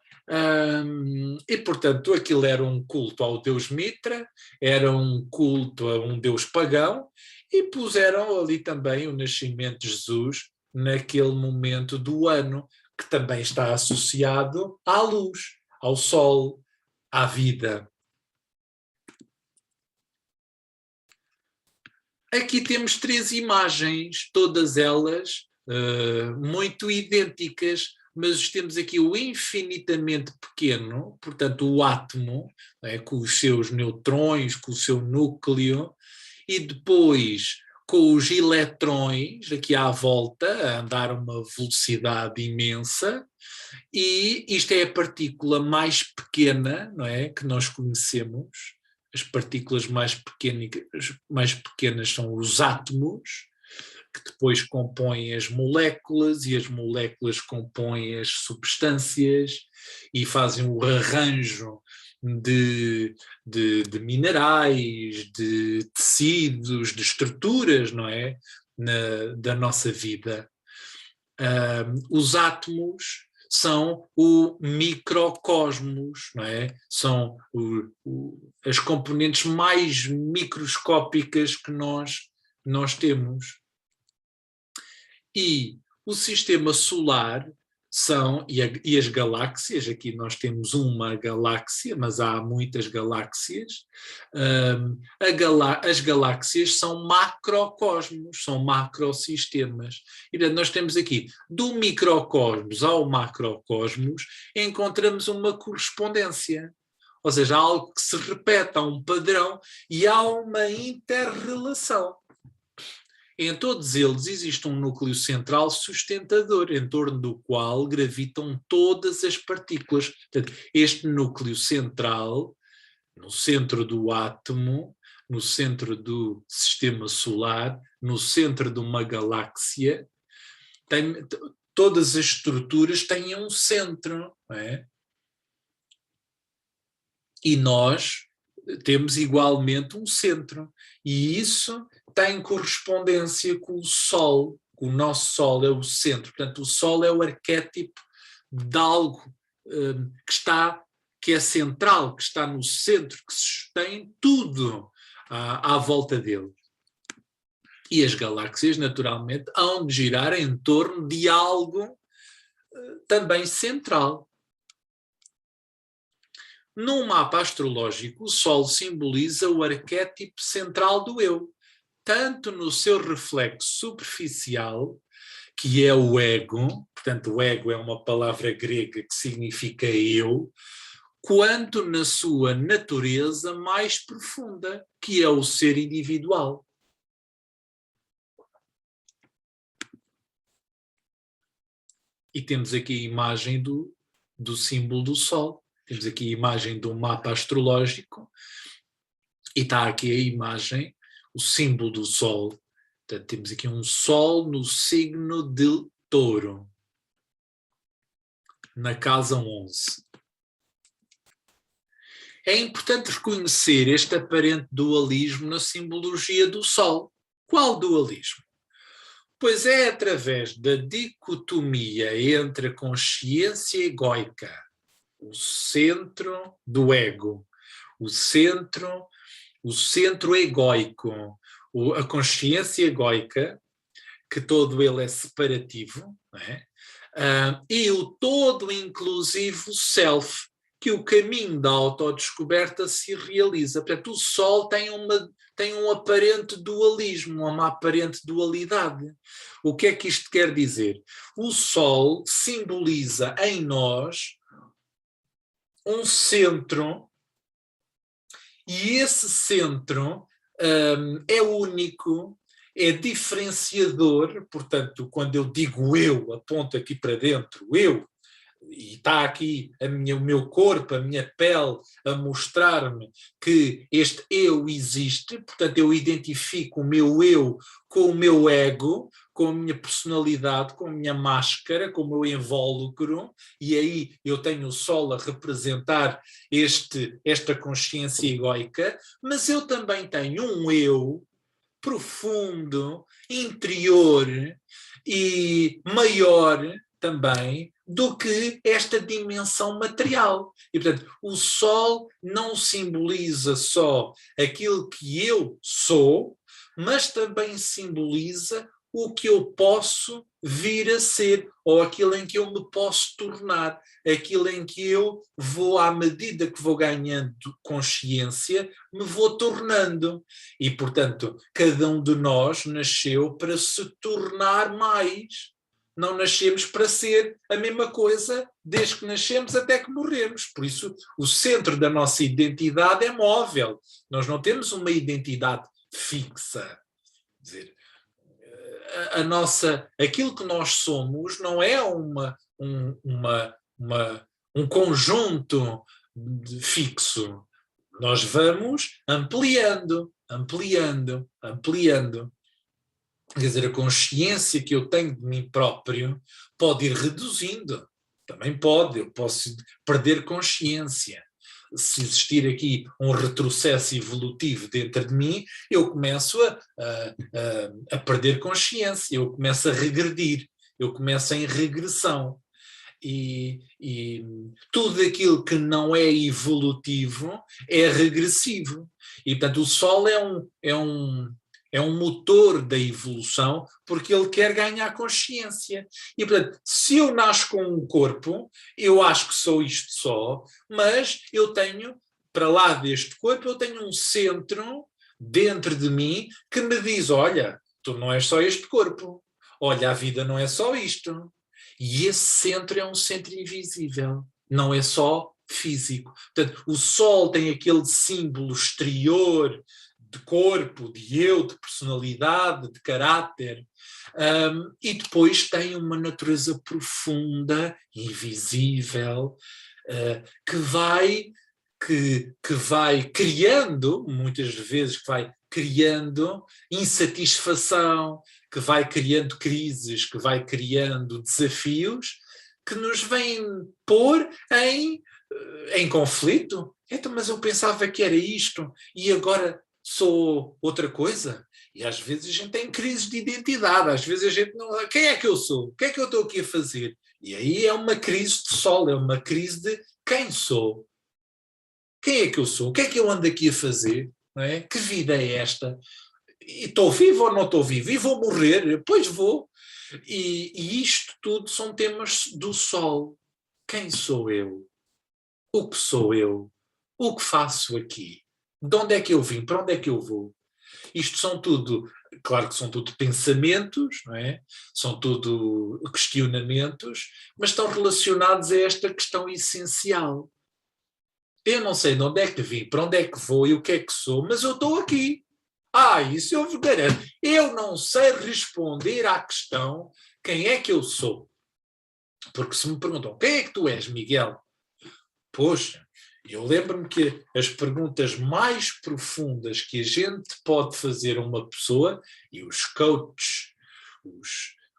e portanto aquilo era um culto ao deus Mitra, era um culto a um deus pagão, e puseram ali também o nascimento de Jesus naquele momento do ano, que também está associado à luz, ao sol, à vida. Aqui temos 3 imagens, todas elas muito idênticas, mas temos aqui o infinitamente pequeno, portanto o átomo, com os seus neutrões, com o seu núcleo, e depois com os eletrões aqui à volta, a andar a uma velocidade imensa, e isto é a partícula mais pequena, não é, que nós conhecemos. As partículas mais pequenas são os átomos, que depois compõem as moléculas, e as moléculas compõem as substâncias e fazem o arranjo de minerais, de tecidos, de estruturas, não é? Da nossa vida. Os átomos são o microcosmos, não é? São as componentes mais microscópicas que nós temos. E o sistema solar e as galáxias, aqui nós temos uma galáxia, mas há muitas galáxias. As galáxias são macrocosmos, são macrosistemas. E portanto, nós temos aqui, do microcosmos ao macrocosmos, encontramos uma correspondência. Ou seja, há algo que se repete, há um padrão e há uma interrelação. Em todos eles existe um núcleo central sustentador, em torno do qual gravitam todas as partículas. Portanto, este núcleo central, no centro do átomo, no centro do sistema solar, no centro de uma galáxia, todas as estruturas têm um centro, não é? E nós temos igualmente um centro. E isso tem correspondência com o Sol. O nosso Sol é o centro. Portanto, o Sol é o arquétipo de algo que é central, que está no centro, que sustém tudo à volta dele. E as galáxias, naturalmente, hão de girar em torno de algo também central. Num mapa astrológico, o Sol simboliza o arquétipo central do eu, tanto no seu reflexo superficial, que é o ego, portanto o ego é uma palavra grega que significa eu, quanto na sua natureza mais profunda, que é o ser individual. E temos aqui a imagem do símbolo do Sol. Temos aqui a imagem de um mapa astrológico e está aqui a imagem, o símbolo do Sol. Portanto, temos aqui um Sol no signo de Touro, na casa 11. É importante reconhecer este aparente dualismo na simbologia do Sol. Qual dualismo? Pois é através da dicotomia entre a consciência egóica, o centro do ego, o centro egóico, a consciência egóica, que todo ele é separativo, não é? E o todo inclusivo self, que o caminho da autodescoberta se realiza. Portanto, o Sol tem um aparente dualismo, uma aparente dualidade. O que é que isto quer dizer? O Sol simboliza em nós um centro, e esse centro é único, é diferenciador. Portanto, quando eu digo eu, aponto aqui para dentro, eu, e está aqui o meu corpo, a minha pele a mostrar-me que este eu existe. Portanto, eu identifico o meu eu com o meu ego, com a minha personalidade, com a minha máscara, com o meu invólucro, e aí eu tenho o Sol a representar esta consciência egóica, mas eu também tenho um eu profundo, interior e maior também do que esta dimensão material. E, portanto, o Sol não simboliza só aquilo que eu sou, mas também simboliza o que eu posso vir a ser, ou aquilo em que eu me posso tornar, aquilo em que eu vou, à medida que vou ganhando consciência, me vou tornando. E, portanto, cada um de nós nasceu para se tornar mais. Não nascemos para ser a mesma coisa desde que nascemos até que morremos. Por isso, o centro da nossa identidade é móvel. Nós não temos uma identidade fixa. Quer dizer, aquilo que nós somos não é um conjunto fixo. Nós vamos ampliando. Quer dizer, a consciência que eu tenho de mim próprio pode ir reduzindo. Também pode, eu posso perder consciência. Se existir aqui um retrocesso evolutivo dentro de mim, eu começo a perder consciência, eu começo a regredir, eu começo em regressão. E tudo aquilo que não é evolutivo é regressivo. E, portanto, o Sol é é um motor da evolução, porque ele quer ganhar consciência. E, portanto, se eu nasço com um corpo, eu acho que sou isto só, mas eu tenho, para lá deste corpo, eu tenho um centro dentro de mim que me diz, olha, tu não és só este corpo, olha, a vida não é só isto. E esse centro é um centro invisível, não é só físico. Portanto, o Sol tem aquele símbolo exterior de corpo, de eu, de personalidade, de caráter, e depois tem uma natureza profunda, invisível, que vai criando, muitas vezes, que vai criando insatisfação, que vai criando crises, que vai criando desafios, que nos vêm pôr em conflito. Então, mas eu pensava que era isto e agora sou outra coisa. E às vezes a gente tem crises de identidade, às vezes a gente não... Quem é que eu sou? O que é que eu estou aqui a fazer? E aí é uma crise de sol, é uma crise de quem sou? Quem é que eu sou? O que é que eu ando aqui a fazer? Não é? Que vida é esta? E estou vivo ou não estou vivo? E vou morrer? Pois vou. E isto tudo são temas do sol. Quem sou eu? O que sou eu? O que faço aqui? De onde é que eu vim? Para onde é que eu vou? Isto são tudo, claro que são tudo pensamentos, não é? São tudo questionamentos, mas estão relacionados a esta questão essencial. Eu não sei de onde é que vim, para onde é que vou e o que é que sou, mas eu estou aqui. Isso eu vos garanto. Eu não sei responder à questão quem é que eu sou. Porque se me perguntam quem é que tu és, Miguel? Poxa, eu lembro-me que as perguntas mais profundas que a gente pode fazer a uma pessoa, e os coaches,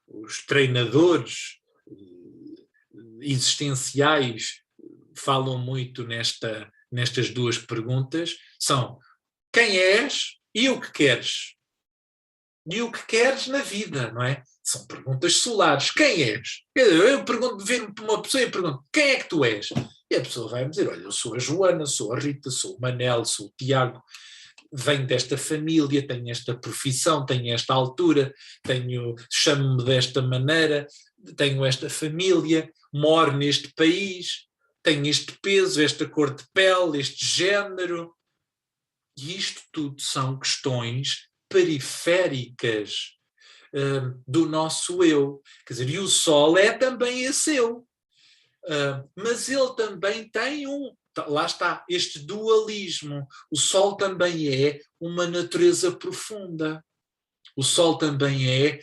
os treinadores existenciais falam muito nestas duas perguntas, são quem és e o que queres. E o que queres na vida, não é? São perguntas solares. Quem és? Eu pergunto, ver-me para uma pessoa e pergunto, quem é que tu és? E a pessoa vai-me dizer, olha, eu sou a Joana, sou a Rita, sou o Manel, sou o Tiago, venho desta família, tenho esta profissão, tenho esta altura, chamo-me desta maneira, tenho esta família, moro neste país, tenho este peso, esta cor de pele, este género. E isto tudo são questões periféricas do nosso eu. Quer dizer, e o Sol é também esse eu. Mas ele também tem lá está, este dualismo. O Sol também é uma natureza profunda. O Sol também é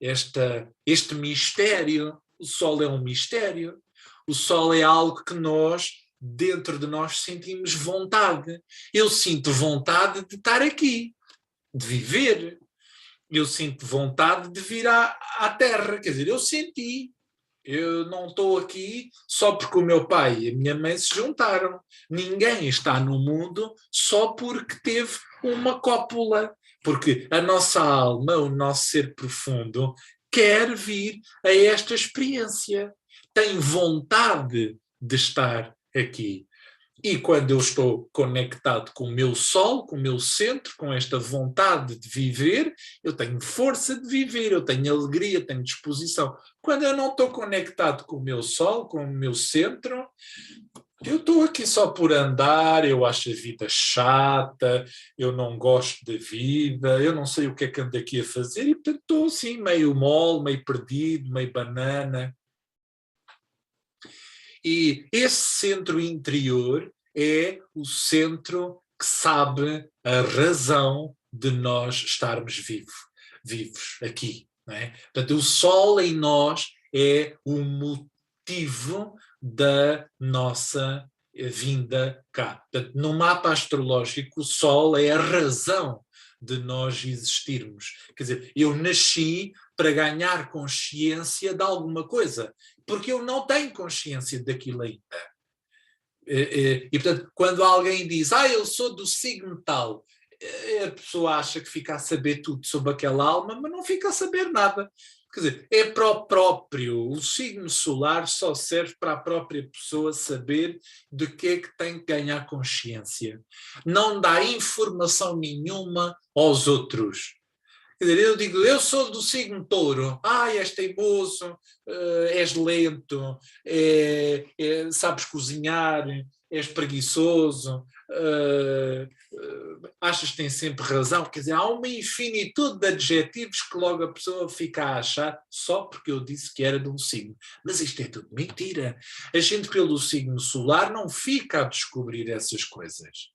este mistério. O Sol é um mistério. O Sol é algo que nós, dentro de nós, sentimos vontade. Eu sinto vontade de estar aqui, de viver. Eu sinto vontade de vir à Terra. Quer dizer, eu senti. Eu não estou aqui só porque o meu pai e a minha mãe se juntaram. Ninguém está no mundo só porque teve uma cópula. Porque a nossa alma, o nosso ser profundo, quer vir a esta experiência. Tem vontade de estar aqui. E quando eu estou conectado com o meu sol, com o meu centro, com esta vontade de viver, eu tenho força de viver, eu tenho alegria, tenho disposição. Quando eu não estou conectado com o meu sol, com o meu centro, eu estou aqui só por andar, eu acho a vida chata, eu não gosto da vida, eu não sei o que é que ando aqui a fazer e, portanto, estou assim meio mole, meio perdido, meio banana. E esse centro interior é o centro que sabe a razão de nós estarmos vivos aqui. Não é? Portanto, o Sol em nós é o motivo da nossa vinda cá. Portanto, no mapa astrológico, o Sol é a razão de nós existirmos. Quer dizer, eu nasci para ganhar consciência de alguma coisa, porque eu não tenho consciência daquilo ainda. E portanto, quando alguém diz, eu sou do signo tal, a pessoa acha que fica a saber tudo sobre aquela alma, mas não fica a saber nada. Quer dizer, é para o próprio. O signo solar só serve para a própria pessoa saber de que é que tem que ganhar consciência. Não dá informação nenhuma aos outros. Quer dizer, eu digo, eu sou do signo touro. És teimoso, és lento, sabes cozinhar, és preguiçoso, achas que tens sempre razão. Quer dizer, há uma infinitude de adjetivos que logo a pessoa fica a achar só porque eu disse que era de um signo. Mas isto é tudo mentira. A gente, pelo signo solar, não fica a descobrir essas coisas.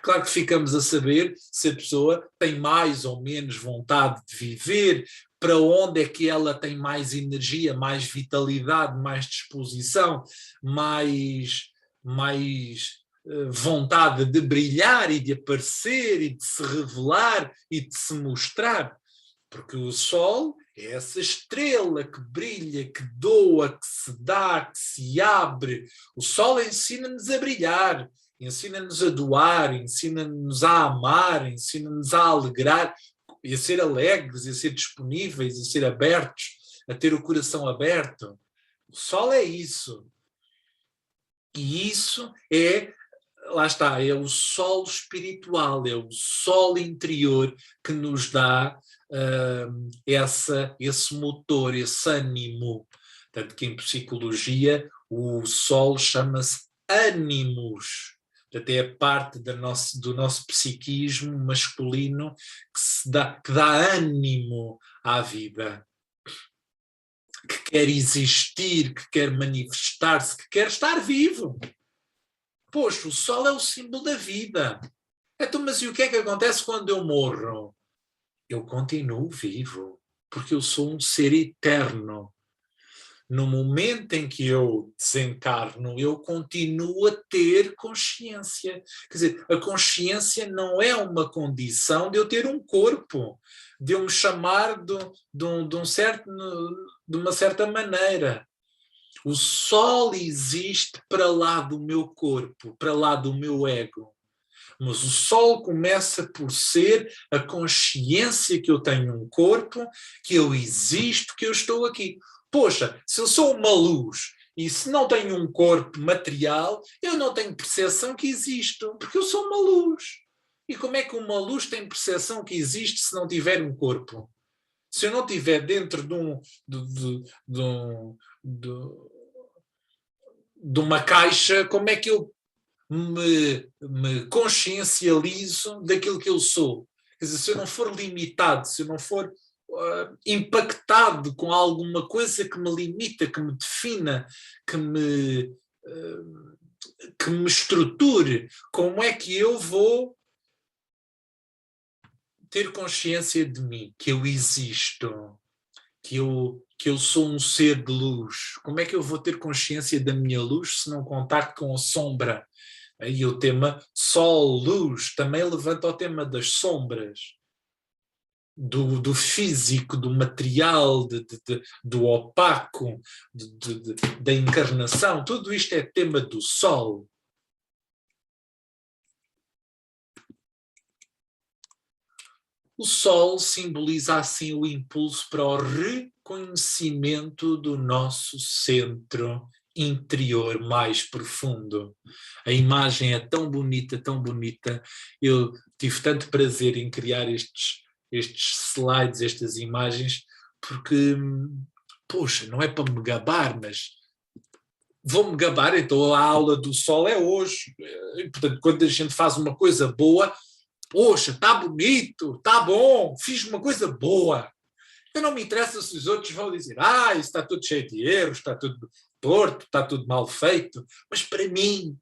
Claro que ficamos a saber se a pessoa tem mais ou menos vontade de viver, para onde é que ela tem mais energia, mais vitalidade, mais disposição, mais vontade de brilhar e de aparecer e de se revelar e de se mostrar. Porque o Sol é essa estrela que brilha, que doa, que se dá, que se abre. O Sol ensina-nos a brilhar, ensina-nos a doar, ensina-nos a amar, ensina-nos a alegrar, e a ser alegres, e a ser disponíveis, a ser abertos, a ter o coração aberto. O Sol é isso. E isso é, lá está, é o Sol espiritual, é o Sol interior que nos dá esse motor, esse ânimo. Tanto que em psicologia o Sol chama-se ânimos. Portanto, é a parte do nosso psiquismo masculino que dá ânimo à vida, que quer existir, que quer manifestar-se, que quer estar vivo. Poxa, o Sol é o símbolo da vida. Então, mas e o que é que acontece quando eu morro? Eu continuo vivo, porque eu sou um ser eterno. No momento em que eu desencarno, eu continuo a ter consciência. Quer dizer, a consciência não é uma condição de eu ter um corpo, de eu me chamar de uma certa maneira. O Sol existe para lá do meu corpo, para lá do meu ego. Mas o Sol começa por ser a consciência que eu tenho um corpo, que eu existo, que eu estou aqui. Poxa, se eu sou uma luz e se não tenho um corpo material, eu não tenho percepção que existo, porque eu sou uma luz. E como é que uma luz tem percepção que existe se não tiver um corpo? Se eu não estiver dentro de uma caixa, como é que eu me consciencializo daquilo que eu sou? Quer dizer, se eu não for limitado, se eu não for impactado com alguma coisa que me limita, que me defina, que me estruture, como é que eu vou ter consciência de mim, que eu existo, que eu sou um ser de luz? Como é que eu vou ter consciência da minha luz se não contacto com a sombra? E o tema Sol-Luz também levanta o tema das sombras, do físico, do material, do opaco, da encarnação. Tudo isto é tema do Sol. O Sol simboliza assim o impulso para o reconhecimento do nosso centro interior mais profundo. A imagem é tão bonita, tão bonita. Eu tive tanto prazer em criar estes slides, estas imagens, porque, poxa, não é para me gabar, mas vou-me gabar, então a aula do Sol é hoje. E, portanto, quando a gente faz uma coisa boa, poxa, está bonito, está bom, fiz uma coisa boa. Eu não me interessa se os outros vão dizer, isso está tudo cheio de erros, está tudo torto, está tudo mal feito, mas para mim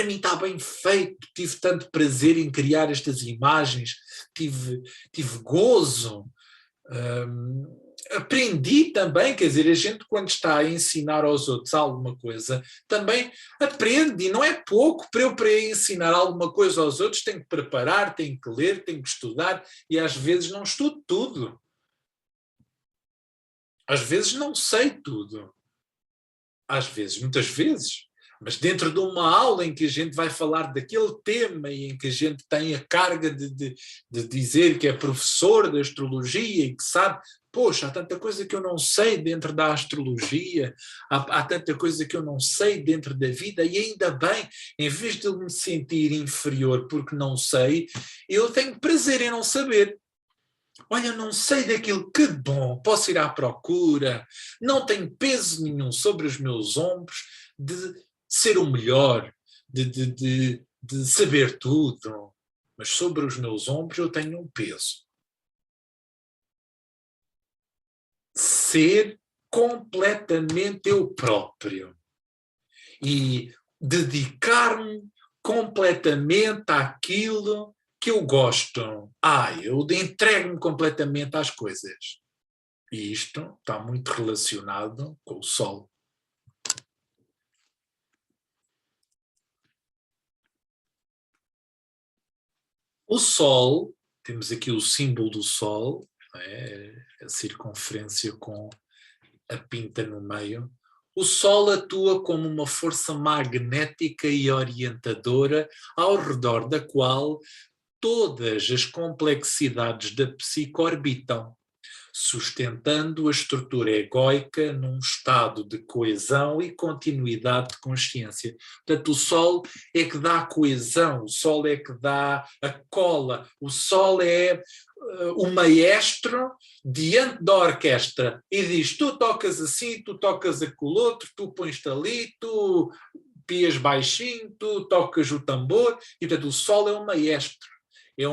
está bem feito. Tive tanto prazer em criar estas imagens, tive gozo, aprendi também. Quer dizer, a gente quando está a ensinar aos outros alguma coisa, também aprende, e não é pouco. Para ensinar alguma coisa aos outros tenho que preparar, tenho que ler, tenho que estudar, e às vezes não estudo tudo. Às vezes não sei tudo. Às vezes, muitas vezes. Mas dentro de uma aula em que a gente vai falar daquele tema e em que a gente tem a carga de dizer que é professor de astrologia e que sabe, poxa, há tanta coisa que eu não sei dentro da astrologia, há tanta coisa que eu não sei dentro da vida, e ainda bem, em vez de eu me sentir inferior porque não sei, eu tenho prazer em não saber. Olha, não sei daquilo, que bom, posso ir à procura, não tenho peso nenhum sobre os meus ombros de ser o melhor, de saber tudo, mas sobre os meus ombros eu tenho um peso. Ser completamente eu próprio e dedicar-me completamente àquilo que eu gosto. Eu entrego-me completamente às coisas. E isto está muito relacionado com o Sol. O Sol, temos aqui o símbolo do Sol, a circunferência com a pinta no meio. O Sol atua como uma força magnética e orientadora ao redor da qual todas as complexidades da psique orbitam, sustentando a estrutura egóica num estado de coesão e continuidade de consciência. Portanto, o Sol é que dá a coesão, o Sol é que dá a cola, o Sol é o maestro diante da orquestra e diz, tu tocas assim, tu tocas aquele outro, tu pões-te ali, tu pias baixinho, tu tocas o tambor, e portanto o Sol é o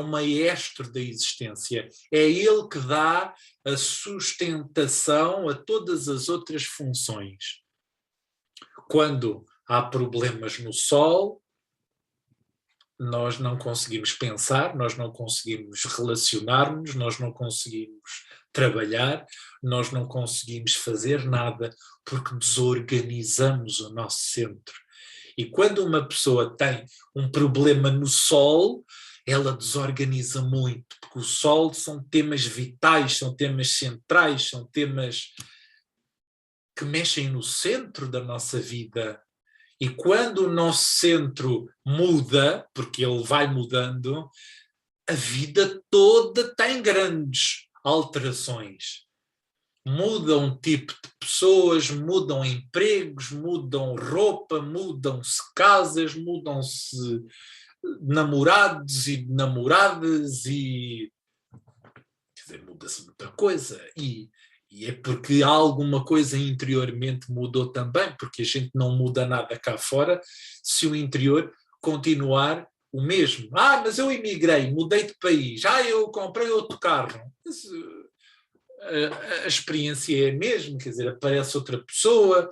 maestro da existência, é ele que dá a sustentação a todas as outras funções. Quando há problemas no Sol, nós não conseguimos pensar, nós não conseguimos relacionar-nos, nós não conseguimos trabalhar, nós não conseguimos fazer nada porque desorganizamos o nosso centro. E quando uma pessoa tem um problema no Sol, ela desorganiza muito, porque o Sol são temas vitais, são temas centrais, são temas que mexem no centro da nossa vida. E quando o nosso centro muda, porque ele vai mudando, a vida toda tem grandes alterações. Mudam um tipo de pessoas, mudam empregos, mudam roupa, mudam-se casas, mudam-se namorados e namoradas e quer dizer, muda-se muita coisa e é porque alguma coisa interiormente mudou também, porque a gente não muda nada cá fora se o interior continuar o mesmo. Mas eu emigrei, mudei de país, eu comprei outro carro. Mas, a experiência é a mesma, quer dizer, aparece outra pessoa,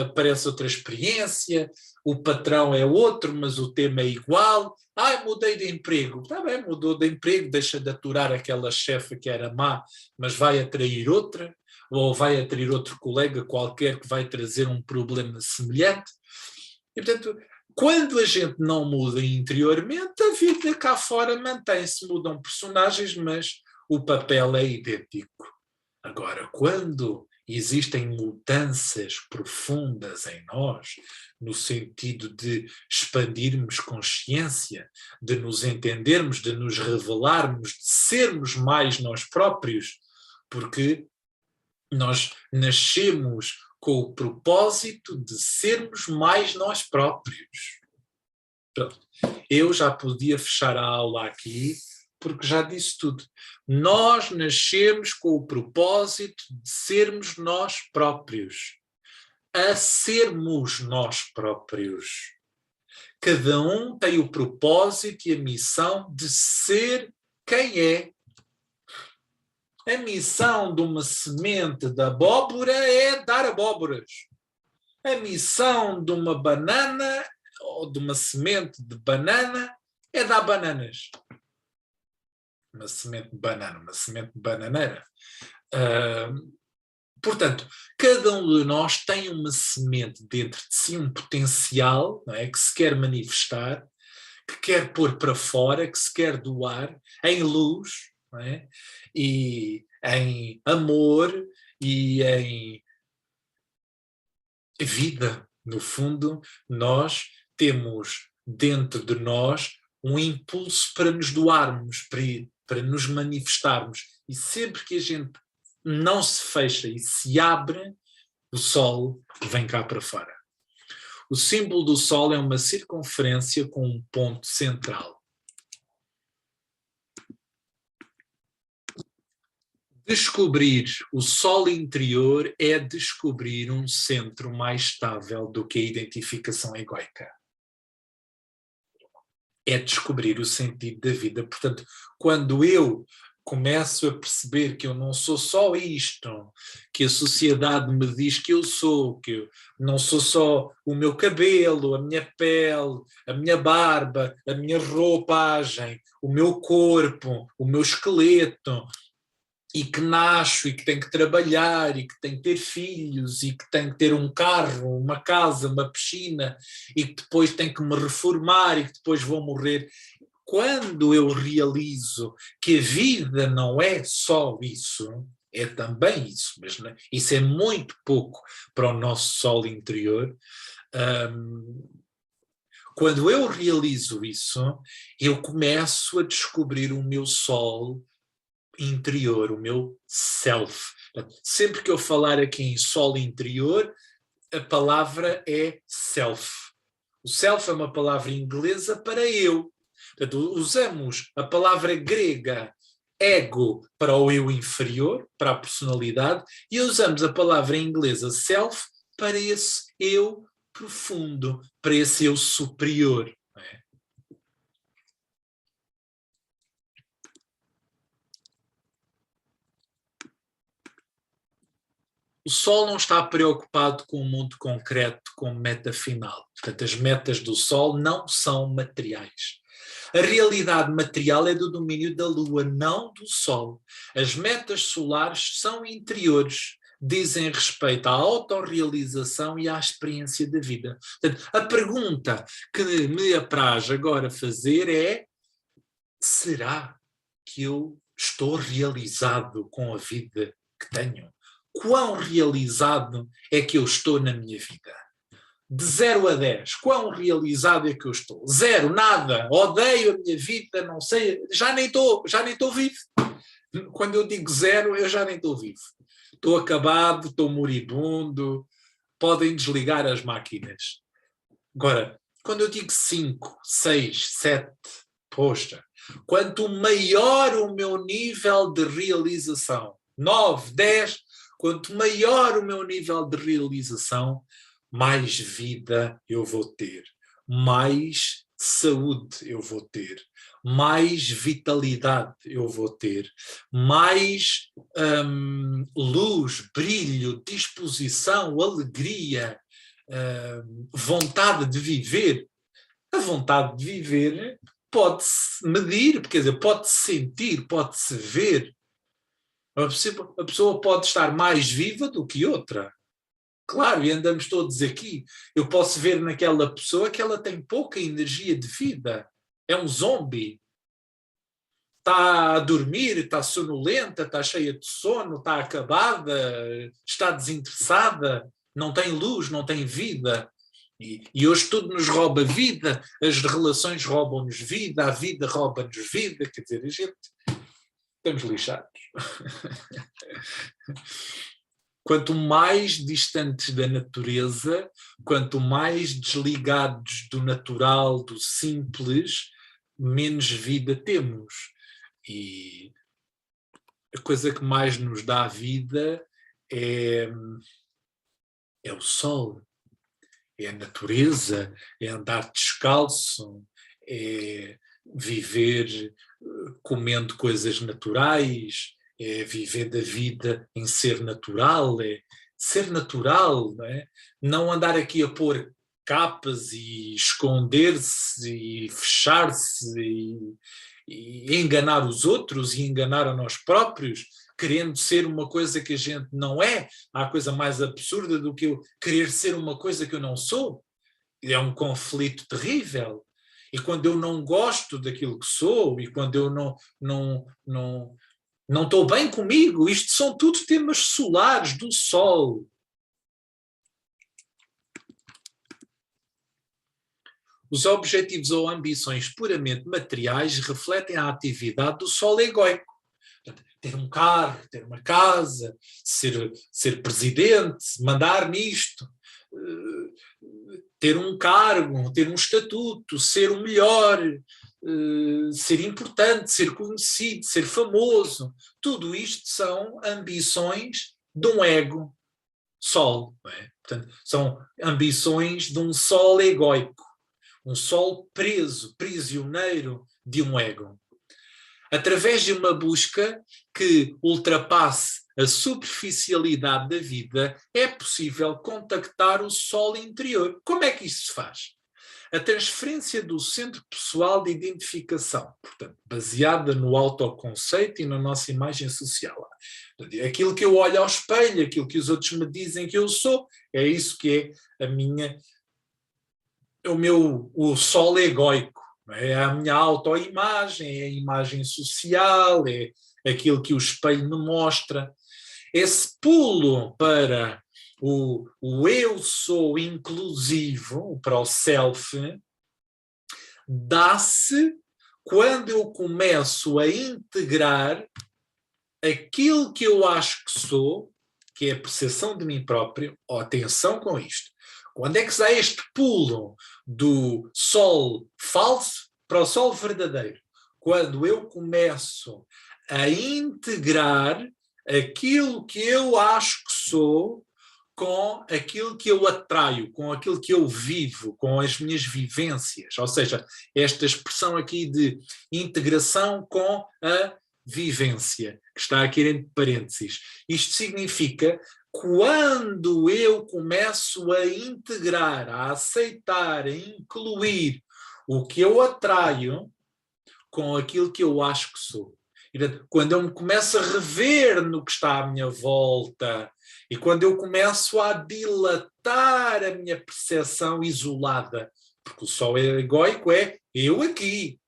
aparece outra experiência, o patrão é outro, mas o tema é igual. Mudei de emprego. Está bem, mudou de emprego, deixa de aturar aquela chefe que era má, mas vai atrair outra, ou vai atrair outro colega qualquer que vai trazer um problema semelhante. E, portanto, quando a gente não muda interiormente, a vida cá fora mantém-se, mudam personagens, mas o papel é idêntico. Agora, quando existem mudanças profundas em nós, no sentido de expandirmos consciência, de nos entendermos, de nos revelarmos, de sermos mais nós próprios, porque nós nascemos com o propósito de sermos mais nós próprios. Pronto. Eu já podia fechar a aula aqui, porque já disse tudo. Nós nascemos com o propósito de sermos nós próprios, a sermos nós próprios. Cada um tem o propósito e a missão de ser quem é. A missão de uma semente de abóbora é dar abóboras. A missão de uma banana ou de uma semente de banana é dar bananas. Uma semente de banana, uma semente de bananeira. Portanto, cada um de nós tem uma semente dentro de si, um potencial, não é, que se quer manifestar, que quer pôr para fora, que se quer doar em luz, não é? E em amor e em vida. No fundo, nós temos dentro de nós um impulso para nos doarmos, para nos manifestarmos. E sempre que a gente não se fecha e se abre, o sol vem cá para fora. O símbolo do sol é uma circunferência com um ponto central. Descobrir o sol interior é descobrir um centro mais estável do que a identificação egoica. É descobrir o sentido da vida. Portanto, quando eu começo a perceber que eu não sou só isto, que a sociedade me diz que eu sou, que eu não sou só o meu cabelo, a minha pele, a minha barba, a minha roupagem, o meu corpo, o meu esqueleto, e que nasço, e que tenho que trabalhar, e que tenho que ter filhos, e que tenho que ter um carro, uma casa, uma piscina, e que depois tenho que me reformar, e que depois vou morrer. Quando eu realizo que a vida não é só isso, é também isso, mas isso é muito pouco para o nosso sol interior. Quando eu realizo isso, eu começo a descobrir o meu sol interior, o meu self. Sempre que eu falar aqui em sol interior, a palavra é self. O self é uma palavra inglesa para eu. Portanto, usamos a palavra grega ego para o eu inferior, para a personalidade, e usamos a palavra inglesa self para esse eu profundo, para esse eu superior. O Sol não está preocupado com o mundo concreto como meta final. Portanto, as metas do Sol não são materiais. A realidade material é do domínio da Lua, não do Sol. As metas solares são interiores, dizem respeito à autorrealização e à experiência da vida. Portanto, a pergunta que me apraz agora fazer é: será que eu estou realizado com a vida que tenho? Quão realizado é que eu estou na minha vida? De 0 a 10, quão realizado é que eu estou? 0, nada, odeio a minha vida, não sei, já nem estou vivo. Quando eu digo 0, eu já nem estou vivo. Estou acabado, estou moribundo, podem desligar as máquinas. Agora, quando eu digo 5, 6, 7, poxa, quanto maior o meu nível de realização, 9, 10, quanto maior o meu nível de realização, mais vida eu vou ter, mais saúde eu vou ter, mais vitalidade eu vou ter, mais luz, brilho, disposição, alegria, vontade de viver. A vontade de viver pode-se medir, quer dizer, pode-se sentir, pode-se ver. A pessoa pode estar mais viva do que outra. Claro, e andamos todos aqui. Eu posso ver naquela pessoa que ela tem pouca energia de vida. É um zombie. Está a dormir, está sonolenta, está cheia de sono, está acabada, está desinteressada, não tem luz, não tem vida. E hoje tudo nos rouba vida, as relações roubam-nos vida, a vida rouba-nos vida, quer dizer, a gente estamos lixados. Quanto mais distantes da natureza, quanto mais desligados do natural, do simples, menos vida temos. E a coisa que mais nos dá vida é o sol, é a natureza, é andar descalço, é viver comendo coisas naturais, é viver da vida em ser natural, é ser natural, não é? Não andar aqui a pôr capas e esconder-se e fechar-se e enganar os outros e enganar a nós próprios, querendo ser uma coisa que a gente não é. Há coisa mais absurda do que eu querer ser uma coisa que eu não sou. É um conflito terrível. E quando eu não gosto daquilo que sou, e quando eu não estou bem comigo, isto são tudo temas solares do Sol. Os objetivos ou ambições puramente materiais refletem a atividade do solo egóico. Portanto, ter um carro, ter uma casa, ser presidente, mandar nisto, ter um cargo, ter um estatuto, ser o melhor, ser importante, ser conhecido, ser famoso. Tudo isto são ambições de um ego sol. Não é? Portanto, são ambições de um sol egóico, um sol preso, prisioneiro de um ego. Através de uma busca que ultrapasse a superficialidade da vida, é possível contactar o sol interior. Como é que isso se faz? A transferência do centro pessoal de identificação, portanto, baseada no autoconceito e na nossa imagem social. Aquilo que eu olho ao espelho, aquilo que os outros me dizem que eu sou, é isso que é o sol egóico. É a minha autoimagem, é a imagem social, é aquilo que o espelho me mostra. Esse pulo para o eu sou inclusivo, para o self, dá-se quando eu começo a integrar aquilo que eu acho que sou, que é a percepção de mim próprio. Oh, atenção com isto. Quando é que se dá este pulo do sol falso para o sol verdadeiro? Quando eu começo a integrar aquilo que eu acho que sou com aquilo que eu atraio, com aquilo que eu vivo, com as minhas vivências. Ou seja, esta expressão aqui de integração com a vivência, que está aqui entre parênteses. Isto significa quando eu começo a integrar, a aceitar, a incluir o que eu atraio com aquilo que eu acho que sou. E, quando eu me começo a rever no que está à minha volta e quando eu começo a dilatar a minha percepção isolada, porque o sol egóico é eu aqui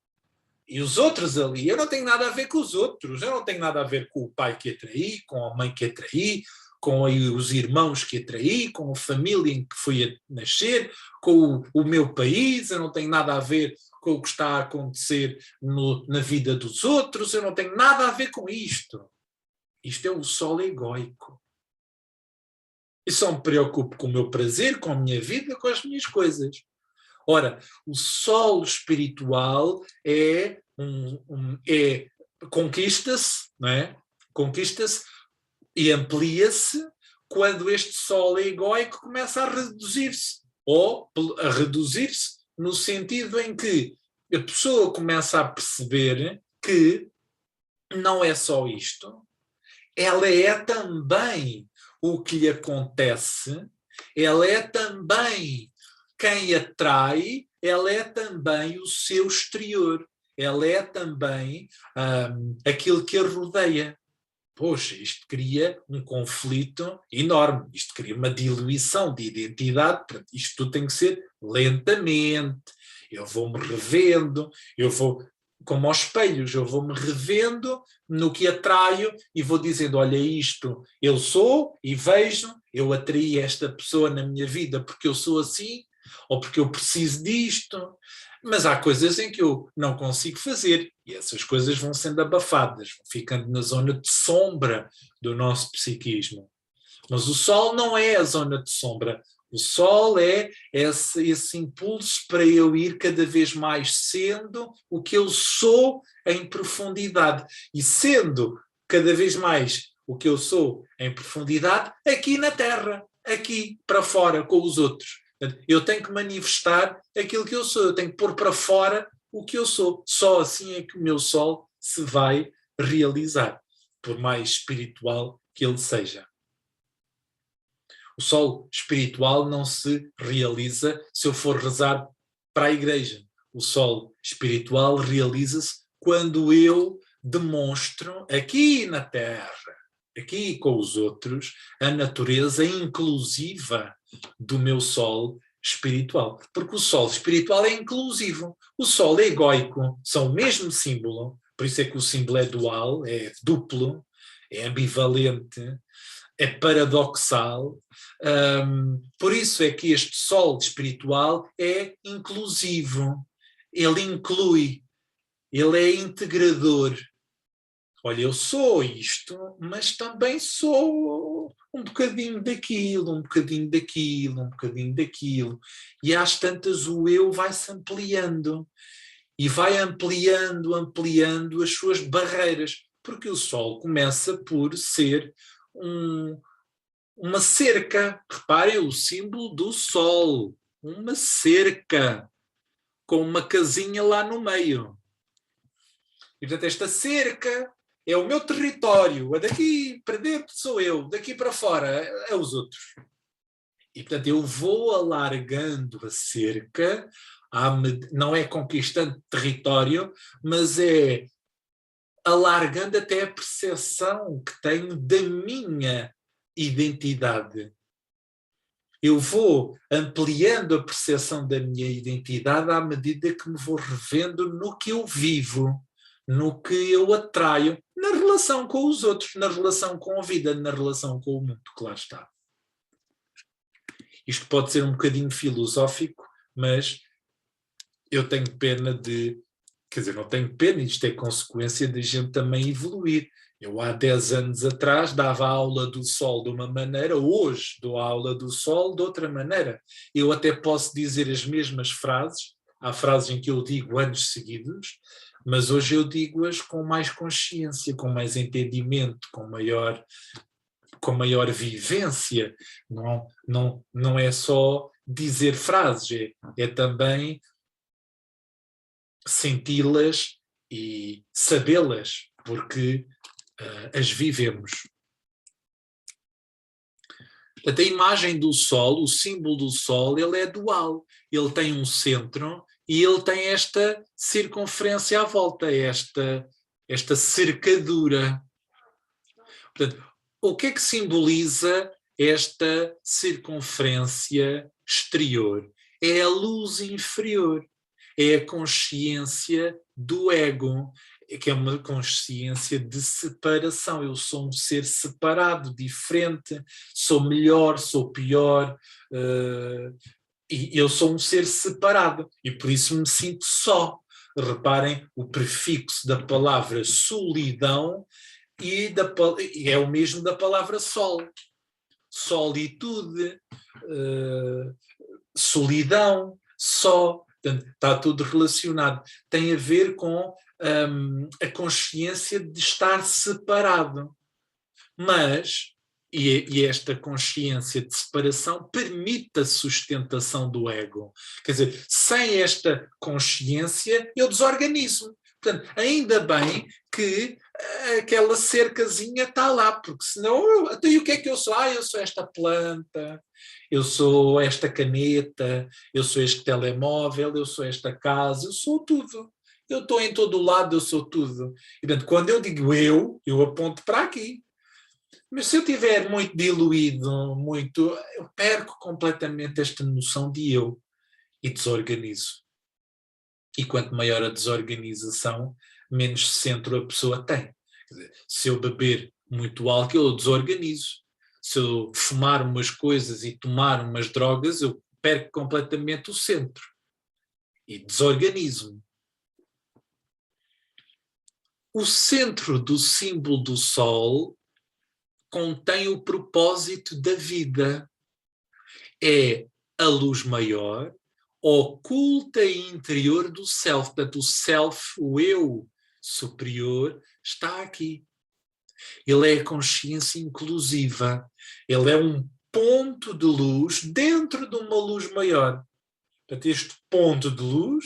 e os outros ali. Eu não tenho nada a ver com os outros, eu não tenho nada a ver com o pai que atraí, com a mãe que atraí, com os irmãos que atraí, com a família em que fui a nascer, com o meu país, eu não tenho nada a ver com o que está a acontecer na vida dos outros, eu não tenho nada a ver com isto. Isto é o sol egóico. E só me preocupo com o meu prazer, com a minha vida, com as minhas coisas. Ora, o sol espiritual conquista-se, não é? Conquista-se e amplia-se quando este sol egóico começa a reduzir-se. Ou a reduzir-se no sentido em que a pessoa começa a perceber que não é só isto, ela é também o que lhe acontece, ela é também quem atrai, ela é também o seu exterior, ela é também aquilo que a rodeia. Poxa, isto cria um conflito enorme, isto cria uma diluição de identidade, portanto, isto tudo tem que ser lentamente, eu vou-me revendo, eu vou, como aos espelhos, eu vou-me revendo no que atraio e vou dizendo, olha isto, eu sou e vejo, eu atraí esta pessoa na minha vida porque eu sou assim, ou porque eu preciso disto, mas há coisas em que eu não consigo fazer e essas coisas vão sendo abafadas, vão ficando na zona de sombra do nosso psiquismo. Mas o sol não é a zona de sombra, o sol é esse impulso para eu ir cada vez mais sendo o que eu sou em profundidade e sendo cada vez mais o que eu sou em profundidade aqui na Terra, aqui para fora com os outros. Eu tenho que manifestar aquilo que eu sou, eu tenho que pôr para fora o que eu sou. Só assim é que o meu sol se vai realizar, por mais espiritual que ele seja. O sol espiritual não se realiza se eu for rezar para a igreja. O sol espiritual realiza-se quando eu demonstro aqui na Terra, aqui com os outros, a natureza inclusiva do meu sol espiritual. Porque o sol espiritual é inclusivo. O sol egóico são o mesmo símbolo, por isso é que o símbolo é dual, é duplo, é ambivalente, é paradoxal. Por isso é que este sol espiritual é inclusivo, ele inclui, ele é integrador. Olha, eu sou isto, mas também sou um bocadinho daquilo, um bocadinho daquilo, um bocadinho daquilo. E às tantas o eu vai-se ampliando. E vai ampliando, ampliando as suas barreiras. Porque o Sol começa por ser uma cerca. Reparem o símbolo do Sol. Uma cerca, com uma casinha lá no meio. E portanto esta cerca é o meu território, a daqui para dentro sou eu, daqui para fora é os outros. E portanto eu vou alargando a cerca, não é conquistando território, mas é alargando até a percepção que tenho da minha identidade. Eu vou ampliando a percepção da minha identidade à medida que me vou revendo no que eu vivo, no que eu atraio, na relação com os outros, na relação com a vida, na relação com o mundo, claro está. Isto pode ser um bocadinho filosófico, mas eu tenho pena de... Quer dizer, não tenho pena, isto é consequência de a gente também evoluir. Eu há 10 anos atrás dava a aula do Sol de uma maneira, hoje dou a aula do Sol de outra maneira. Eu até posso dizer as mesmas frases, há frases em que eu digo anos seguidos, mas hoje eu digo-as com mais consciência, com mais entendimento, com maior vivência. Não é só dizer frases, é também senti-las e sabê-las, porque as vivemos. Portanto, a imagem do Sol, o símbolo do Sol, ele é dual. Ele tem um centro e ele tem esta circunferência à volta, esta cercadura. Portanto, o que é que simboliza esta circunferência exterior? É a luz inferior, é a consciência do ego, que é uma consciência de separação. Eu sou um ser separado, diferente, sou melhor, sou pior, e eu sou um ser separado, e por isso me sinto só. Reparem o prefixo da palavra solidão e é o mesmo da palavra sol. Solitude, solidão, só. Portanto, está tudo relacionado. Tem a ver com a consciência de estar separado. Mas, e esta consciência de separação permite a sustentação do ego. Quer dizer, sem esta consciência, eu desorganizo. Portanto, ainda bem que aquela cercazinha está lá, porque senão, até o que é que eu sou? Eu sou esta planta, eu sou esta caneta, eu sou este telemóvel, eu sou esta casa, eu sou tudo. Eu estou em todo o lado, eu sou tudo. E, portanto, quando eu digo eu aponto para aqui. Mas se eu estiver muito diluído, eu perco completamente esta noção de eu e desorganizo. E quanto maior a desorganização, menos centro a pessoa tem. Quer dizer, se eu beber muito álcool, eu desorganizo. Se eu fumar umas coisas e tomar umas drogas, eu perco completamente o centro. E desorganizo-me. O centro do símbolo do Sol contém o propósito da vida. É a luz maior, oculta e interior do self. Portanto, o self, o eu superior, está aqui. Ele é a consciência inclusiva. Ele é um ponto de luz dentro de uma luz maior. Portanto, este ponto de luz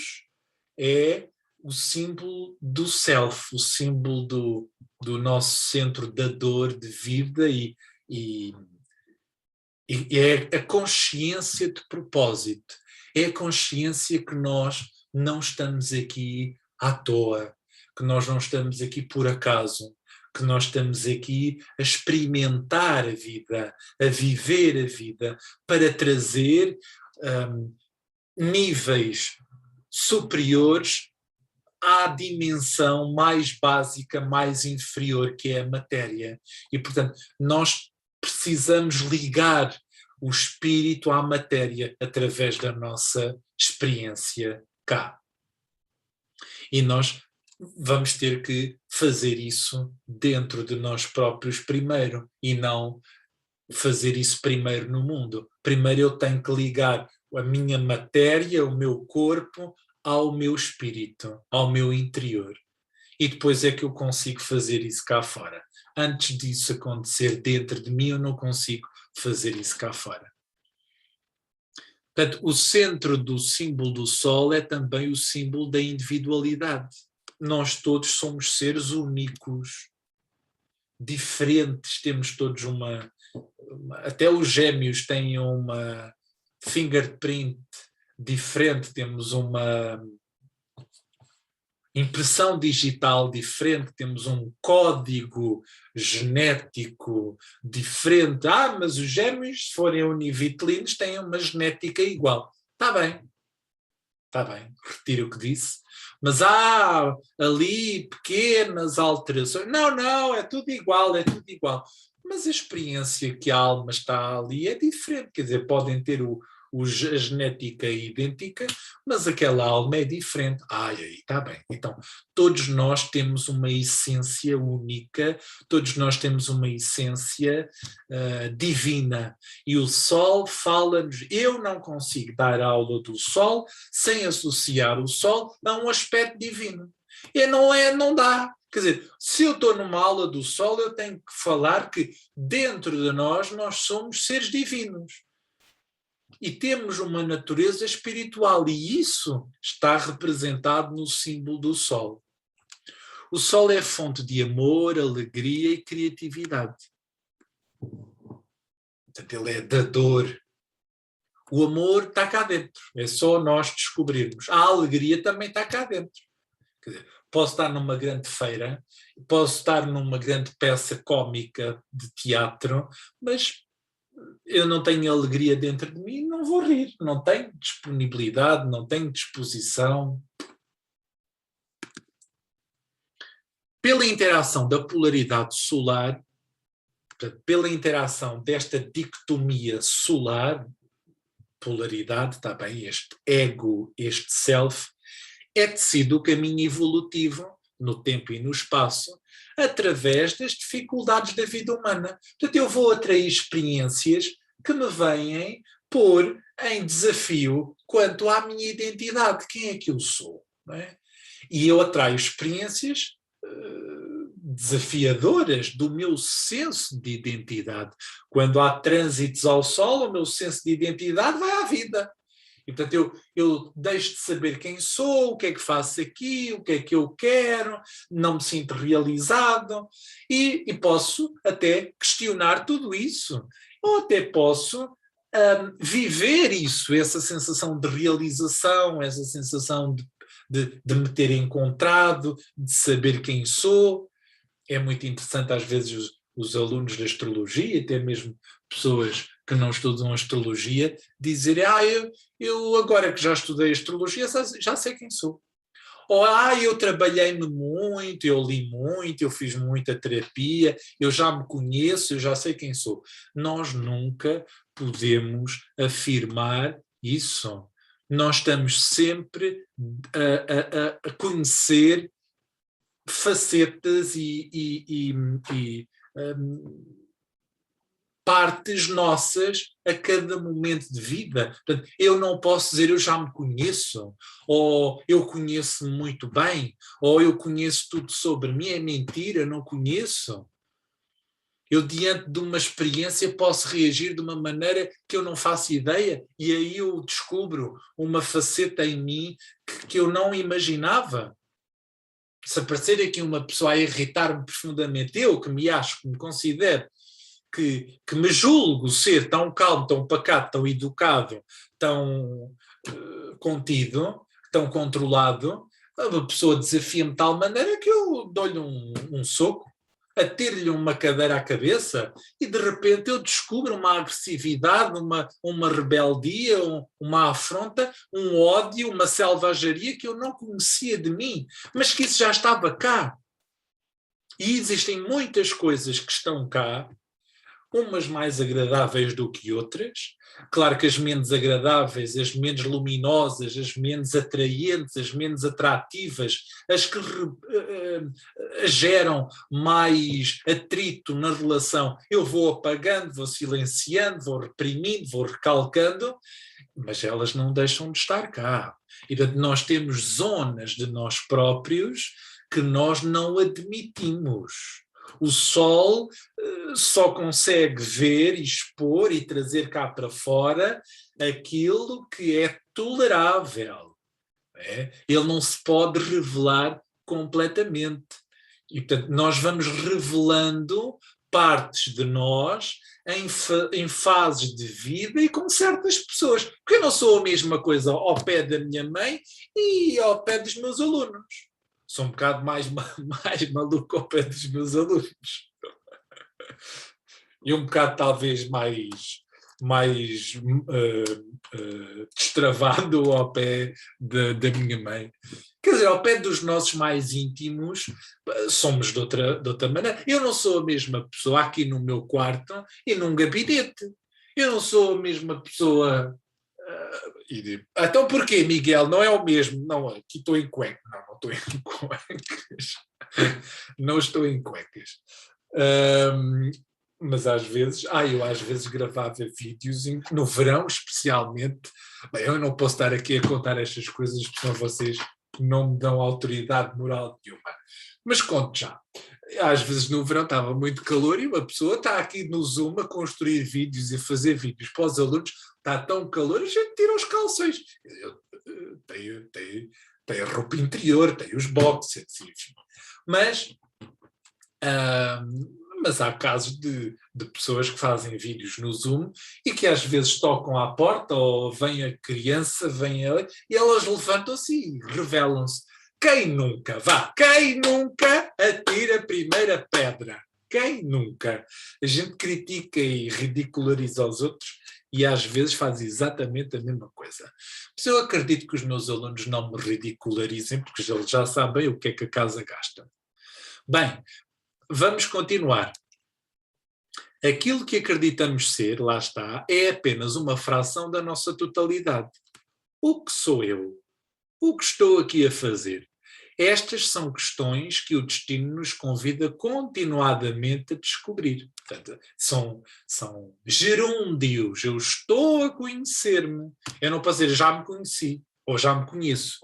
é o símbolo do self, o símbolo do nosso centro da dor de vida e é a consciência de propósito. É a consciência que nós não estamos aqui à toa, que nós não estamos aqui por acaso, que nós estamos aqui a experimentar a vida, a viver a vida, para trazer níveis superiores à dimensão mais básica, mais inferior, que é a matéria. E, portanto, nós precisamos ligar o espírito à matéria através da nossa experiência cá. E nós vamos ter que fazer isso dentro de nós próprios primeiro, e não fazer isso primeiro no mundo. Primeiro eu tenho que ligar a minha matéria, o meu corpo, ao meu espírito, ao meu interior. E depois é que eu consigo fazer isso cá fora. Antes disso acontecer dentro de mim, eu não consigo fazer isso cá fora. Portanto, o centro do símbolo do Sol é também o símbolo da individualidade. Nós todos somos seres únicos, diferentes, temos todos até os gêmeos têm uma fingerprint diferente, temos uma impressão digital diferente, temos um código genético diferente. Mas os gêmeos, se forem univitelinos, têm uma genética igual. Está bem, retiro o que disse. Mas há ali pequenas alterações. Não, é tudo igual. Mas a experiência que a alma está ali é diferente. Quer dizer, podem ter a genética idêntica, mas aquela alma é diferente. Aí está bem. Então, todos nós temos uma essência única, todos nós temos uma essência divina. E o Sol fala-nos. Eu não consigo dar aula do Sol sem associar o Sol a um aspecto divino. Não dá. Quer dizer, se eu estou numa aula do Sol, eu tenho que falar que dentro de nós somos seres divinos. E temos uma natureza espiritual, e isso está representado no símbolo do Sol. O Sol é fonte de amor, alegria e criatividade. Portanto, ele é dador. O amor está cá dentro, é só nós descobrirmos. A alegria também está cá dentro. Quer dizer, posso estar numa grande feira, posso estar numa grande peça cómica de teatro, mas eu não tenho alegria dentro de mim, não vou rir, não tenho disponibilidade, não tenho disposição. Pela interação da polaridade solar, portanto, pela interação desta dicotomia solar, polaridade, está bem, este ego, este self, é tecido o caminho evolutivo no tempo e no espaço, através das dificuldades da vida humana. Portanto, eu vou atrair experiências que me vêm pôr em desafio quanto à minha identidade, quem é que eu sou, não é? E eu atraio experiências desafiadoras do meu senso de identidade. Quando há trânsitos ao Sol, o meu senso de identidade vai à vida. E, portanto, eu deixo de saber quem sou, o que é que faço aqui, o que é que eu quero, não me sinto realizado, e posso até questionar tudo isso, ou até posso viver isso, essa sensação de realização, essa sensação de me ter encontrado, de saber quem sou. É muito interessante às vezes os alunos de astrologia, até mesmo pessoas que não estudam astrologia, dizerem, eu agora que já estudei astrologia já sei quem sou. Ou, eu trabalhei-me muito, eu li muito, eu fiz muita terapia, eu já me conheço, eu já sei quem sou. Nós nunca podemos afirmar isso. Nós estamos sempre a conhecer facetas e partes nossas a cada momento de vida. Portanto, eu não posso dizer eu já me conheço, ou eu conheço-me muito bem, ou eu conheço tudo sobre mim. É mentira, não conheço. Eu, diante de uma experiência, posso reagir de uma maneira que eu não faço ideia, e aí eu descubro uma faceta em mim que eu não imaginava. Se aparecer aqui uma pessoa a irritar-me profundamente, eu que me acho, que me considero, que me julgo ser tão calmo, tão pacato, tão educado, tão contido, tão controlado, a pessoa desafia-me de tal maneira que eu dou-lhe um soco, atiro-lhe uma cadeira à cabeça, e de repente eu descubro uma agressividade, uma rebeldia, uma afronta, um ódio, uma selvageria que eu não conhecia de mim, mas que isso já estava cá. E existem muitas coisas que estão cá, umas mais agradáveis do que outras. Claro que as menos agradáveis, as menos luminosas, as menos atraentes, as menos atrativas, as que geram mais atrito na relação, eu vou apagando, vou silenciando, vou reprimindo, vou recalcando, mas elas não deixam de estar cá. E nós temos zonas de nós próprios que nós não admitimos. O Sol só consegue ver, expor e trazer cá para fora aquilo que é tolerável. É? Ele não se pode revelar completamente. E, portanto, nós vamos revelando partes de nós em fases de vida e com certas pessoas. Porque eu não sou a mesma coisa ao pé da minha mãe e ao pé dos meus alunos. Sou um bocado mais maluco ao pé dos meus alunos. E um bocado talvez mais destravado ao pé da minha mãe. Quer dizer, ao pé dos nossos mais íntimos, somos de outra maneira. Eu não sou a mesma pessoa aqui no meu quarto e num gabinete. Eu não sou a mesma pessoa. Então porquê, Miguel? Não é o mesmo? Não, aqui estou em cuecas. Não estou em cuecas. Não estou em cuecas. Mas às vezes, eu às vezes gravava vídeos, no verão especialmente. Bem, eu não posso estar aqui a contar estas coisas, porque senão vocês não me dão autoridade moral nenhuma. Mas conto já. Às vezes no verão estava muito calor e uma pessoa está aqui no Zoom a construir vídeos e a fazer vídeos para os alunos, está tão calor, a gente tira os calções. Eu tenho a roupa interior, tenho os boxers, enfim. Mas há casos de pessoas que fazem vídeos no Zoom e que às vezes tocam à porta ou vem a criança, vem ela, e elas levantam-se e revelam-se. Quem nunca atira a primeira pedra? Quem nunca? A gente critica e ridiculariza os outros e às vezes faz exatamente a mesma coisa. Mas eu acredito que os meus alunos não me ridicularizem, porque eles já sabem o que é que a casa gasta. Bem, vamos continuar. Aquilo que acreditamos ser, lá está, é apenas uma fração da nossa totalidade. O que sou eu? O que estou aqui a fazer? Estas são questões que o destino nos convida continuadamente a descobrir. Portanto, são gerúndios. Eu estou a conhecer-me. Eu não posso dizer já me conheci, ou já me conheço.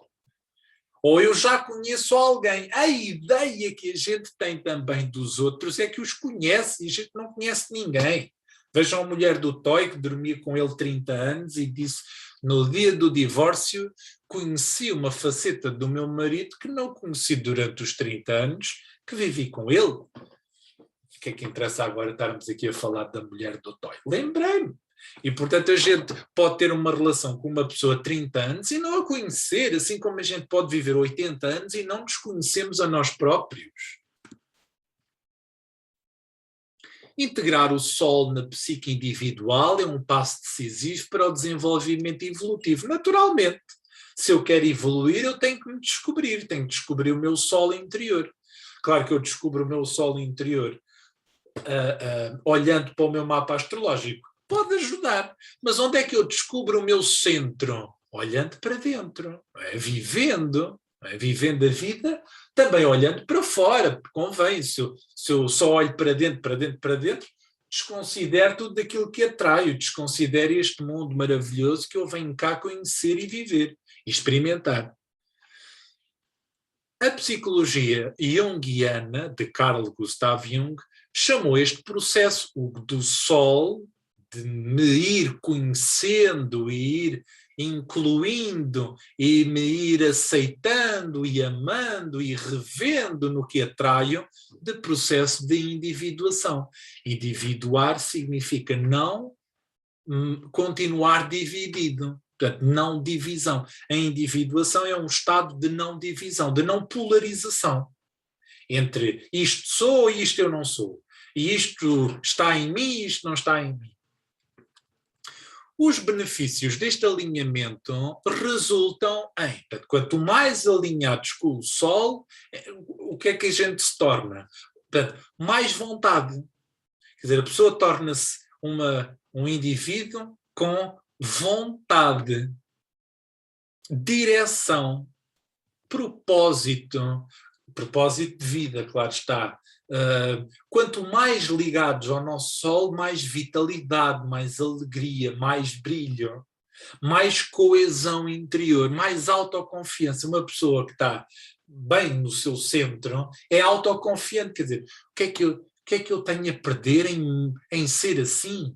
Ou eu já conheço alguém. A ideia que a gente tem também dos outros é que os conhece e a gente não conhece ninguém. Vejam a mulher do Toy, que dormia com ele 30 anos e disse, no dia do divórcio, conheci uma faceta do meu marido que não conheci durante os 30 anos, que vivi com ele. O que é que interessa agora estarmos aqui a falar da mulher do Toy? Lembrei-me. E, portanto, a gente pode ter uma relação com uma pessoa de 30 anos e não a conhecer, assim como a gente pode viver 80 anos e não nos conhecemos a nós próprios. Integrar o Sol na psique individual é um passo decisivo para o desenvolvimento evolutivo. Naturalmente, se eu quero evoluir, eu tenho que me descobrir, tenho que descobrir o meu Sol interior. Claro que eu descubro o meu Sol interior olhando para o meu mapa astrológico. Pode ajudar, mas onde é que eu descubro o meu centro? Olhando para dentro, vivendo a vida, também olhando para fora, porque convém, se eu só olho para dentro, desconsidero tudo aquilo que atraio, desconsidero este mundo maravilhoso que eu venho cá conhecer e viver, e experimentar. A psicologia junguiana, de Carl Gustav Jung, chamou este processo, o do Sol, de me ir conhecendo e ir incluindo e me ir aceitando e amando e revendo no que atraio, de processo de individuação. Individuar significa não continuar dividido. Portanto, não divisão. A individuação é um estado de não divisão, de não polarização. Entre isto sou e isto eu não sou. E isto está em mim e isto não está em mim. Os benefícios deste alinhamento resultam em, portanto, quanto mais alinhados com o Sol, o que é que a gente se torna? Portanto, mais vontade. Quer dizer, a pessoa torna-se um indivíduo com vontade, direção, propósito de vida, claro está. Quanto mais ligados ao nosso Sol, mais vitalidade, mais alegria, mais brilho, mais coesão interior, mais autoconfiança. Uma pessoa que está bem no seu centro é autoconfiante, quer dizer, o que é que eu tenho a perder em ser assim?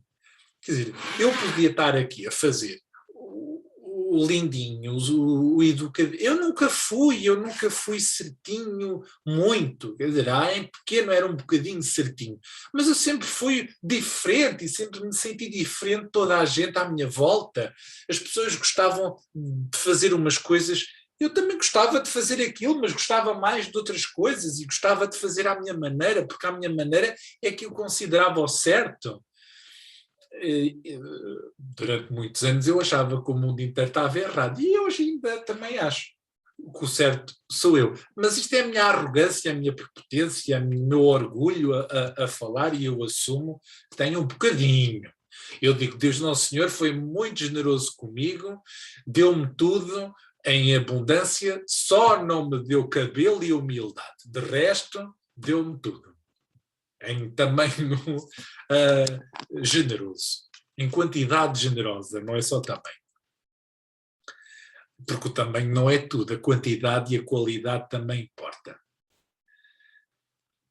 Quer dizer, eu podia estar aqui a fazer o lindinho, o educado. Eu nunca fui certinho muito. Quer dizer, em pequeno era um bocadinho certinho. Mas eu sempre fui diferente e sempre me senti diferente de toda a gente à minha volta. As pessoas gostavam de fazer umas coisas. Eu também gostava de fazer aquilo, mas gostava mais de outras coisas e gostava de fazer à minha maneira, porque à minha maneira é que eu considerava o certo. Durante muitos anos eu achava que o mundo inteiro estava errado e hoje ainda também acho que o certo sou eu, mas isto é a minha arrogância, a minha prepotência, o meu orgulho a falar, e eu assumo que tenho um bocadinho. Eu digo, Deus Nosso Senhor foi muito generoso comigo, deu-me tudo em abundância, só não me deu cabelo e humildade, de resto deu-me tudo em tamanho generoso, em quantidade generosa, não é só tamanho. Porque o tamanho não é tudo, a quantidade e a qualidade também importa.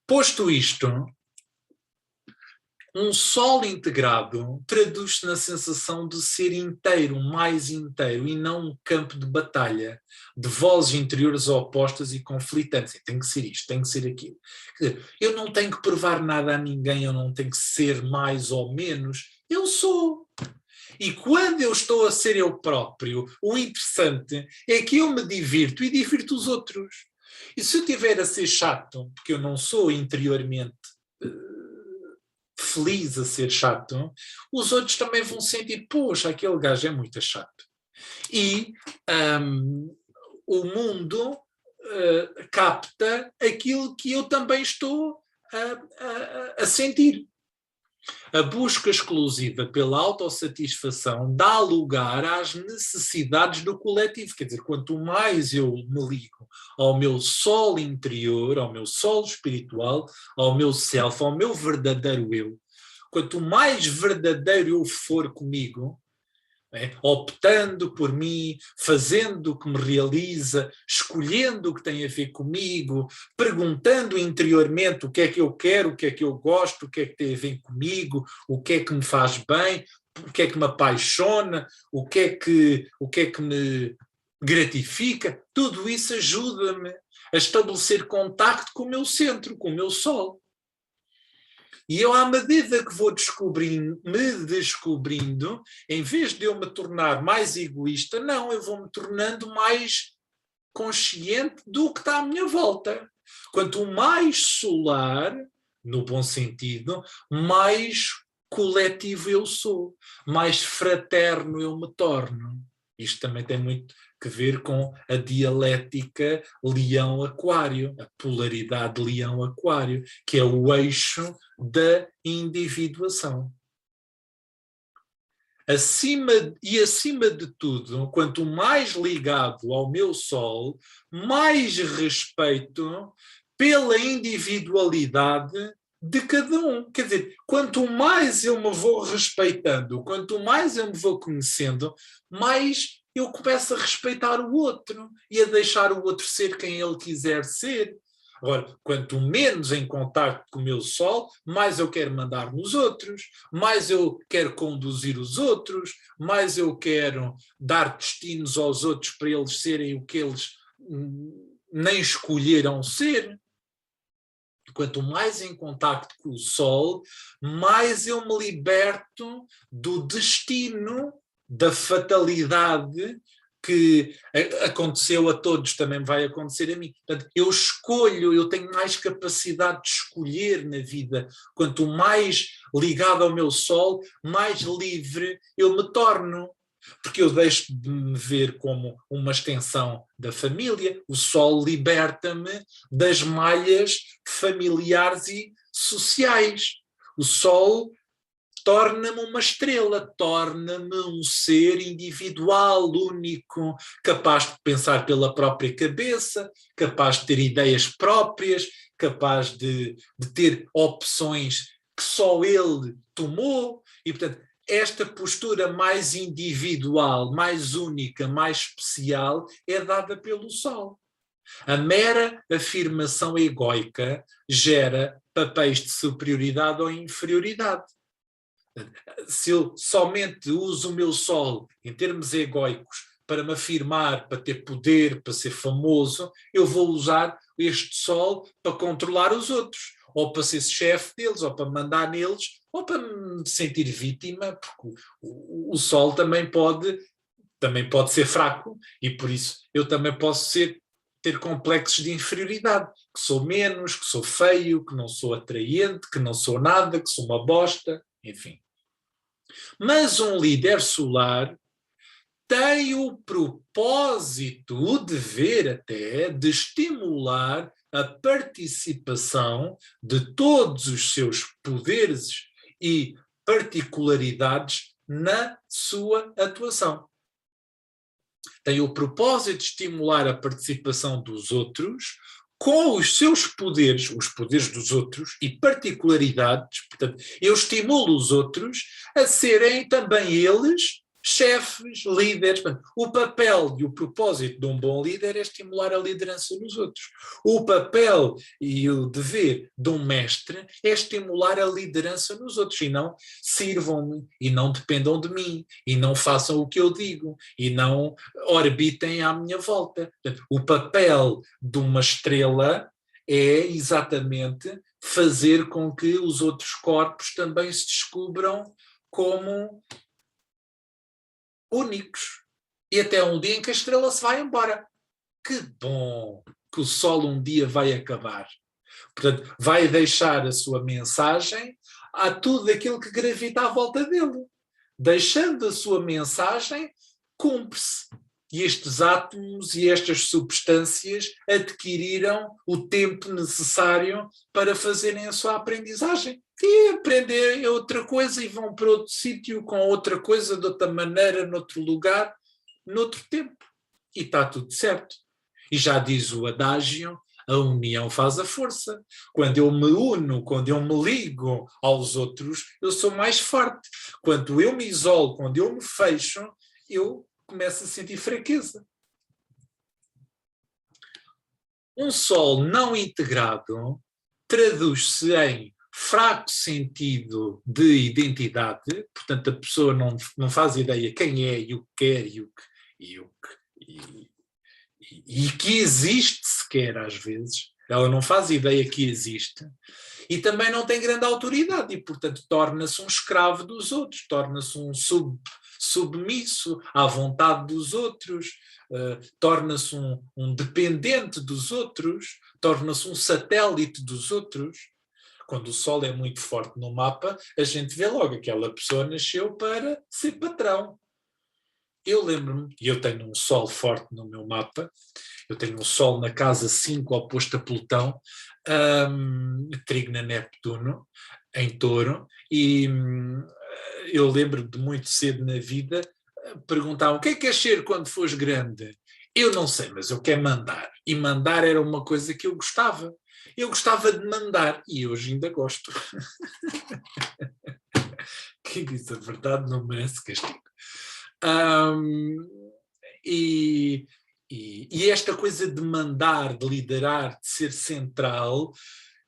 Posto isto, um Sol integrado traduz-se na sensação de ser inteiro, mais inteiro, e não um campo de batalha, de vozes interiores opostas e conflitantes. Tem que ser isto, tem que ser aquilo. Quer dizer, eu não tenho que provar nada a ninguém, eu não tenho que ser mais ou menos, eu sou. E quando eu estou a ser eu próprio, o interessante é que eu me divirto e divirto os outros. E se eu estiver a ser chato, porque eu não sou interiormente feliz a ser chato, os outros também vão sentir, poxa, aquele gajo é muito chato. E o mundo capta aquilo que eu também estou a sentir. A busca exclusiva pela autossatisfação dá lugar às necessidades do coletivo. Quer dizer, quanto mais eu me ligo ao meu sol interior, ao meu sol espiritual, ao meu self, ao meu verdadeiro eu, quanto mais verdadeiro eu for comigo, optando por mim, fazendo o que me realiza, escolhendo o que tem a ver comigo, perguntando interiormente o que é que eu quero, o que é que eu gosto, o que é que tem a ver comigo, o que é que me faz bem, o que é que me apaixona, o que é que me gratifica. Tudo isso ajuda-me a estabelecer contacto com o meu centro, com o meu sol. E eu, à medida que vou me descobrindo, em vez de eu me tornar mais egoísta, não, eu vou me tornando mais consciente do que está à minha volta. Quanto mais solar, no bom sentido, mais coletivo eu sou, mais fraterno eu me torno. Isto também tem muito que ver com a dialética leão-aquário, a polaridade leão-aquário, que é o eixo da individuação. Acima de tudo, quanto mais ligado ao meu sol, mais respeito pela individualidade de cada um. Quer dizer, quanto mais eu me vou respeitando, quanto mais eu me vou conhecendo, mais eu começo a respeitar o outro e a deixar o outro ser quem ele quiser ser. Agora, quanto menos em contato com o meu sol, mais eu quero mandar nos outros, mais eu quero conduzir os outros, mais eu quero dar destinos aos outros para eles serem o que eles nem escolheram ser. Quanto mais em contacto com o sol, mais eu me liberto do destino, da fatalidade que aconteceu a todos, também vai acontecer a mim. Portanto, eu escolho, eu tenho mais capacidade de escolher na vida. Quanto mais ligado ao meu sol, mais livre eu me torno. Porque eu deixo de me ver como uma extensão da família, o sol liberta-me das malhas familiares e sociais. O Sol torna-me uma estrela, torna-me um ser individual, único, capaz de pensar pela própria cabeça, capaz de ter ideias próprias, capaz de ter opções que só ele tomou, e portanto esta postura mais individual, mais única, mais especial é dada pelo Sol. A mera afirmação egóica gera papéis de superioridade ou inferioridade. Se eu somente uso o meu Sol em termos egóicos para me afirmar, para ter poder, para ser famoso, eu vou usar este Sol para controlar os outros, ou para ser chefe deles, ou para mandar neles, ou para me sentir vítima, porque o Sol também pode ser fraco, e por isso eu também posso ter complexos de inferioridade, que sou menos, que sou feio, que não sou atraente, que não sou nada, que sou uma bosta, enfim. Mas um líder solar tem o propósito, o dever até, de estimular a participação de todos os seus poderes e particularidades na sua atuação. Tem o propósito de estimular a participação dos outros com os seus poderes, os poderes dos outros e particularidades. Portanto, eu estimulo os outros a serem também eles chefes, líderes. Portanto, o papel e o propósito de um bom líder é estimular a liderança nos outros. O papel e o dever de um mestre é estimular a liderança nos outros, e não sirvam-me, e não dependam de mim, e não façam o que eu digo, e não orbitem à minha volta. Portanto, o papel de uma estrela é exatamente fazer com que os outros corpos também se descubram como únicos. E até um dia em que a estrela se vai embora. Que bom que o Sol um dia vai acabar. Portanto, vai deixar a sua mensagem a tudo aquilo que gravita à volta dele. Deixando a sua mensagem, cumpre-se. E estes átomos e estas substâncias adquiriram o tempo necessário para fazerem a sua aprendizagem. E aprender é outra coisa e vão para outro sítio com outra coisa, de outra maneira, noutro lugar, noutro tempo. E está tudo certo. E já diz o adágio, a união faz a força. Quando eu me uno, quando eu me ligo aos outros, eu sou mais forte. Quando eu me isolo, quando eu me fecho, eu começo a sentir fraqueza. Um Sol não integrado traduz-se em fraco sentido de identidade, portanto a pessoa não faz ideia quem é e o que quer e que existe sequer às vezes, ela não faz ideia que existe, e também não tem grande autoridade e portanto torna-se um escravo dos outros, torna-se um submisso à vontade dos outros, torna-se um dependente dos outros, torna-se um satélite dos outros. Quando o Sol é muito forte no mapa, a gente vê logo que aquela pessoa nasceu para ser patrão. Eu lembro-me, e eu tenho um Sol forte no meu mapa, eu tenho um Sol na casa 5 oposto a Plutão, Trigna Neptuno, em Touro, e eu lembro de muito cedo na vida perguntavam o que é que queres ser quando fores grande? Eu não sei, mas eu quero mandar. E mandar era uma coisa que eu gostava. Eu gostava de mandar e hoje ainda gosto. Quem diz a verdade não merece castigo. E esta coisa de mandar, de liderar, de ser central,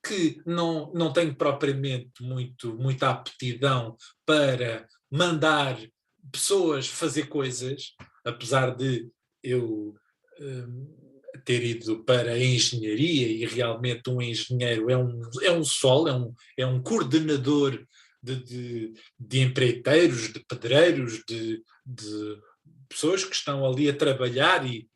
que não tenho propriamente muita aptidão para mandar pessoas fazer coisas, apesar de eu ter ido para a engenharia e realmente um engenheiro é um sol, é um coordenador de empreiteiros, de pedreiros, de pessoas que estão ali a trabalhar e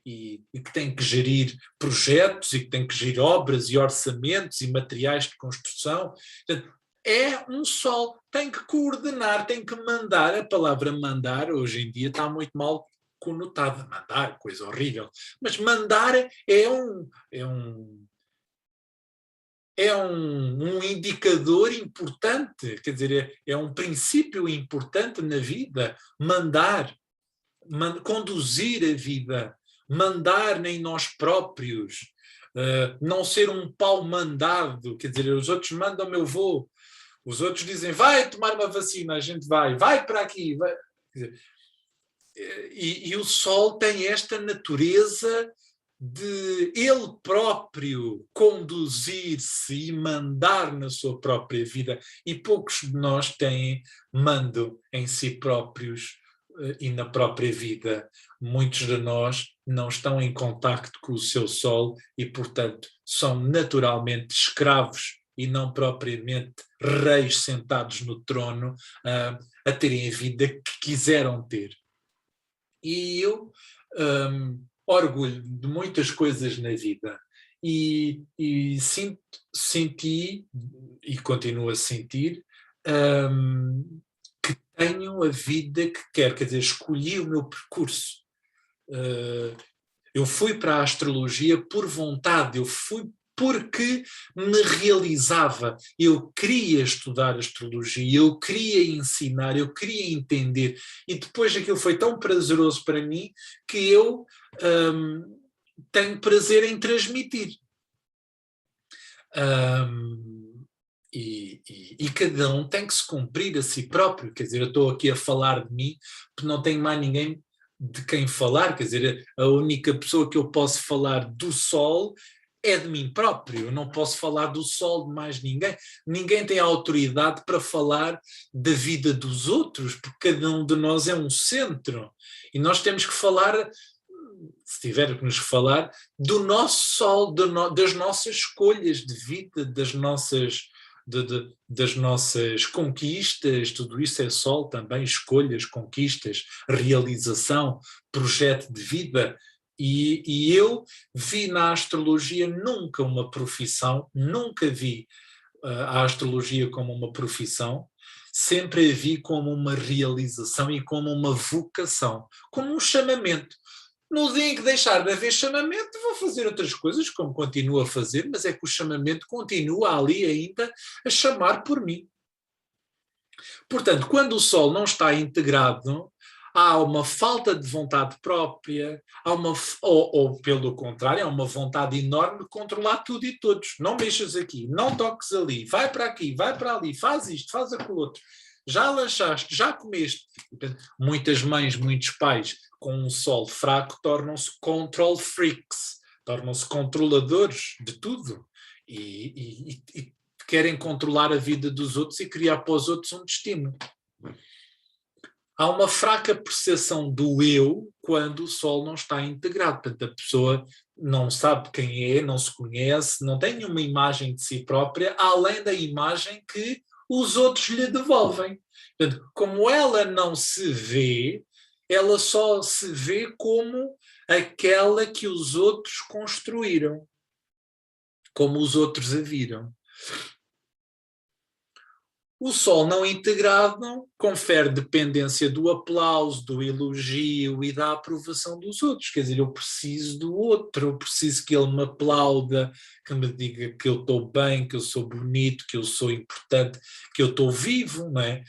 que têm que gerir projetos e que têm que gerir obras e orçamentos e materiais de construção. Portanto, é um sol, tem que coordenar, tem que mandar. A palavra mandar hoje em dia está muito mal conotada. Mandar, coisa horrível. Mas mandar é um é um indicador importante, quer dizer, é um princípio importante na vida, conduzir a vida, mandar em nós próprios, não ser um pau mandado, quer dizer, os outros mandam, eu vou, os outros dizem, vai tomar uma vacina, a gente vai para aqui, vai. Quer dizer, e o Sol tem esta natureza de ele próprio conduzir-se e mandar na sua própria vida, e poucos de nós têm mando em si próprios e na própria vida. Muitos de nós não estão em contacto com o seu Sol e, portanto, são naturalmente escravos e não propriamente reis sentados no trono a terem a vida que quiseram ter. E eu orgulho de muitas coisas na vida e senti e continuo a sentir que tenho a vida que quero, quer dizer, escolhi o meu percurso. Eu fui para a astrologia por vontade, eu fui porque me realizava, eu queria estudar astrologia, eu queria ensinar, eu queria entender, e depois aquilo foi tão prazeroso para mim que eu tenho prazer em transmitir. E cada um tem que se cumprir a si próprio, quer dizer, eu estou aqui a falar de mim porque não tenho mais ninguém de quem falar, quer dizer, a única pessoa que eu posso falar do Sol é de mim próprio, eu não posso falar do Sol de mais ninguém. Ninguém tem autoridade para falar da vida dos outros, porque cada um de nós é um centro. E nós temos que falar, se tiver que nos falar, do nosso Sol, das nossas escolhas de vida, das nossas conquistas, tudo isso é Sol também, escolhas, conquistas, realização, projeto de vida. E eu vi na astrologia nunca uma profissão, nunca vi a astrologia como uma profissão, sempre a vi como uma realização e como uma vocação, como um chamamento. No dia em que deixar de haver chamamento, vou fazer outras coisas, como continuo a fazer, mas é que o chamamento continua ali ainda a chamar por mim. Portanto, quando o Sol não está integrado, há uma falta de vontade própria, ou pelo contrário, há uma vontade enorme de controlar tudo e todos. Não mexas aqui, não toques ali, vai para aqui, vai para ali, faz isto, faz aquilo outro. Já lanchaste, já comeste. Muitas mães, muitos pais com um Sol fraco tornam-se control freaks, tornam-se controladores de tudo e querem controlar a vida dos outros e criar para os outros um destino. Há uma fraca percepção do eu quando o Sol não está integrado. Portanto, a pessoa não sabe quem é, não se conhece, não tem nenhuma imagem de si própria, além da imagem que os outros lhe devolvem. Portanto, como ela não se vê, ela só se vê como aquela que os outros construíram, como os outros a viram. O Sol não integrado confere dependência do aplauso, do elogio e da aprovação dos outros. Quer dizer, eu preciso do outro, eu preciso que ele me aplauda, que me diga que eu estou bem, que eu sou bonito, que eu sou importante, que eu estou vivo, não é?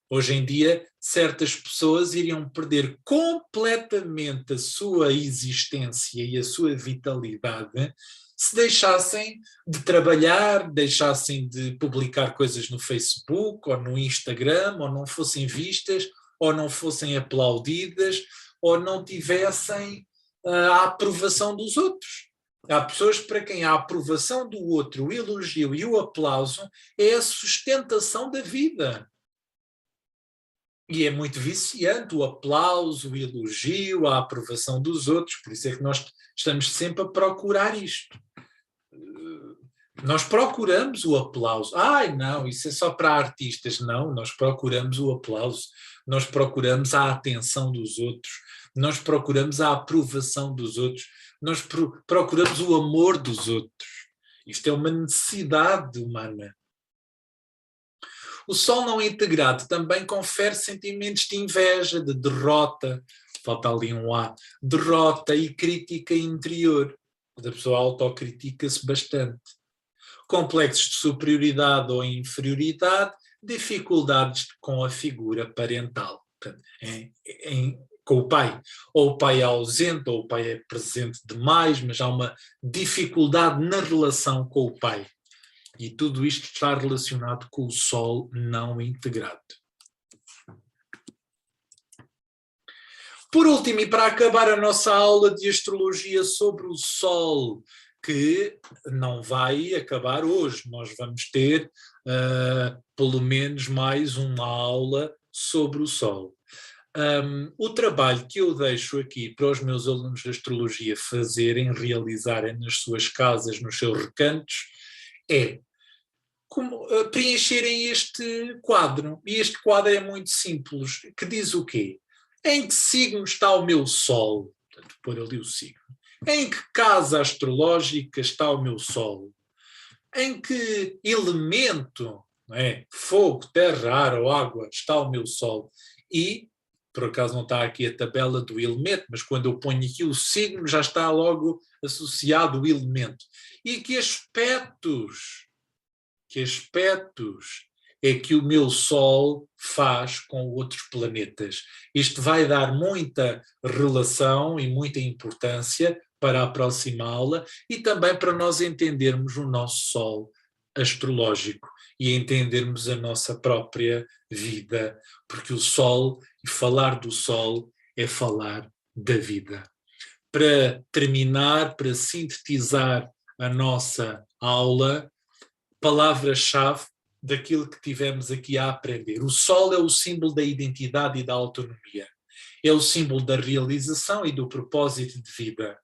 Hoje em dia, certas pessoas iriam perder completamente a sua existência e a sua vitalidade se deixassem de trabalhar, deixassem de publicar coisas no Facebook ou no Instagram, ou não fossem vistas, ou não fossem aplaudidas, ou não tivessem a aprovação dos outros. Há pessoas para quem a aprovação do outro, o elogio e o aplauso é a sustentação da vida. E é muito viciante o aplauso, o elogio, a aprovação dos outros, por isso é que nós estamos sempre a procurar isto. Nós procuramos o aplauso. Ai, não, isso é só para artistas. Não, nós procuramos o aplauso, nós procuramos a atenção dos outros, nós procuramos a aprovação dos outros, nós procuramos o amor dos outros. Isto é uma necessidade humana. O Sol não integrado também confere sentimentos de inveja, de derrota, falta ali um A, derrota e crítica interior. A pessoa autocritica-se bastante. complexos de superioridade ou inferioridade, dificuldades com a figura parental. Portanto, com o pai. Ou o pai é ausente, ou o pai é presente demais, mas há uma dificuldade na relação com o pai. E tudo isto está relacionado com o Sol não integrado. Por último, e para acabar a nossa aula de astrologia sobre o Sol, que não vai acabar hoje, nós vamos ter pelo menos mais uma aula sobre o Sol. O trabalho que eu deixo aqui para os meus alunos de astrologia fazerem, realizarem nas suas casas, nos seus recantos, é preencherem este quadro. E este quadro é muito simples, que diz o quê? Em que signo está o meu Sol? Portanto, pôr ali o signo. Em que casa astrológica está o meu Sol? Em que elemento, não é? Fogo, terra, ar ou água, está o meu Sol? E, por acaso não está aqui a tabela do elemento, mas quando eu ponho aqui o signo já está logo associado o elemento. E que aspectos é que o meu Sol faz com outros planetas? Isto vai dar muita relação e muita importância para a próxima aula e também para nós entendermos o nosso Sol astrológico e entendermos a nossa própria vida, porque o Sol, e falar do Sol, é falar da vida. Para terminar, para sintetizar a nossa aula, palavra-chave daquilo que tivemos aqui a aprender. O Sol é o símbolo da identidade e da autonomia. É o símbolo da realização e do propósito de vida.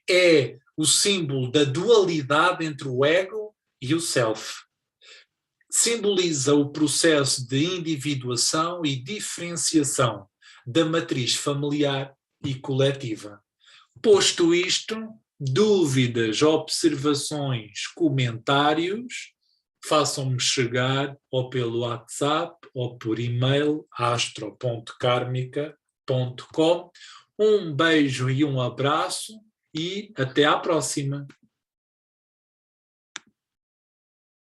É o símbolo da dualidade entre o ego e o self. Simboliza o processo de individuação e diferenciação da matriz familiar e coletiva. Posto isto, dúvidas, observações, comentários, façam-me chegar ou pelo WhatsApp ou por e-mail astro.karmica.com. Um beijo e um abraço e até à próxima.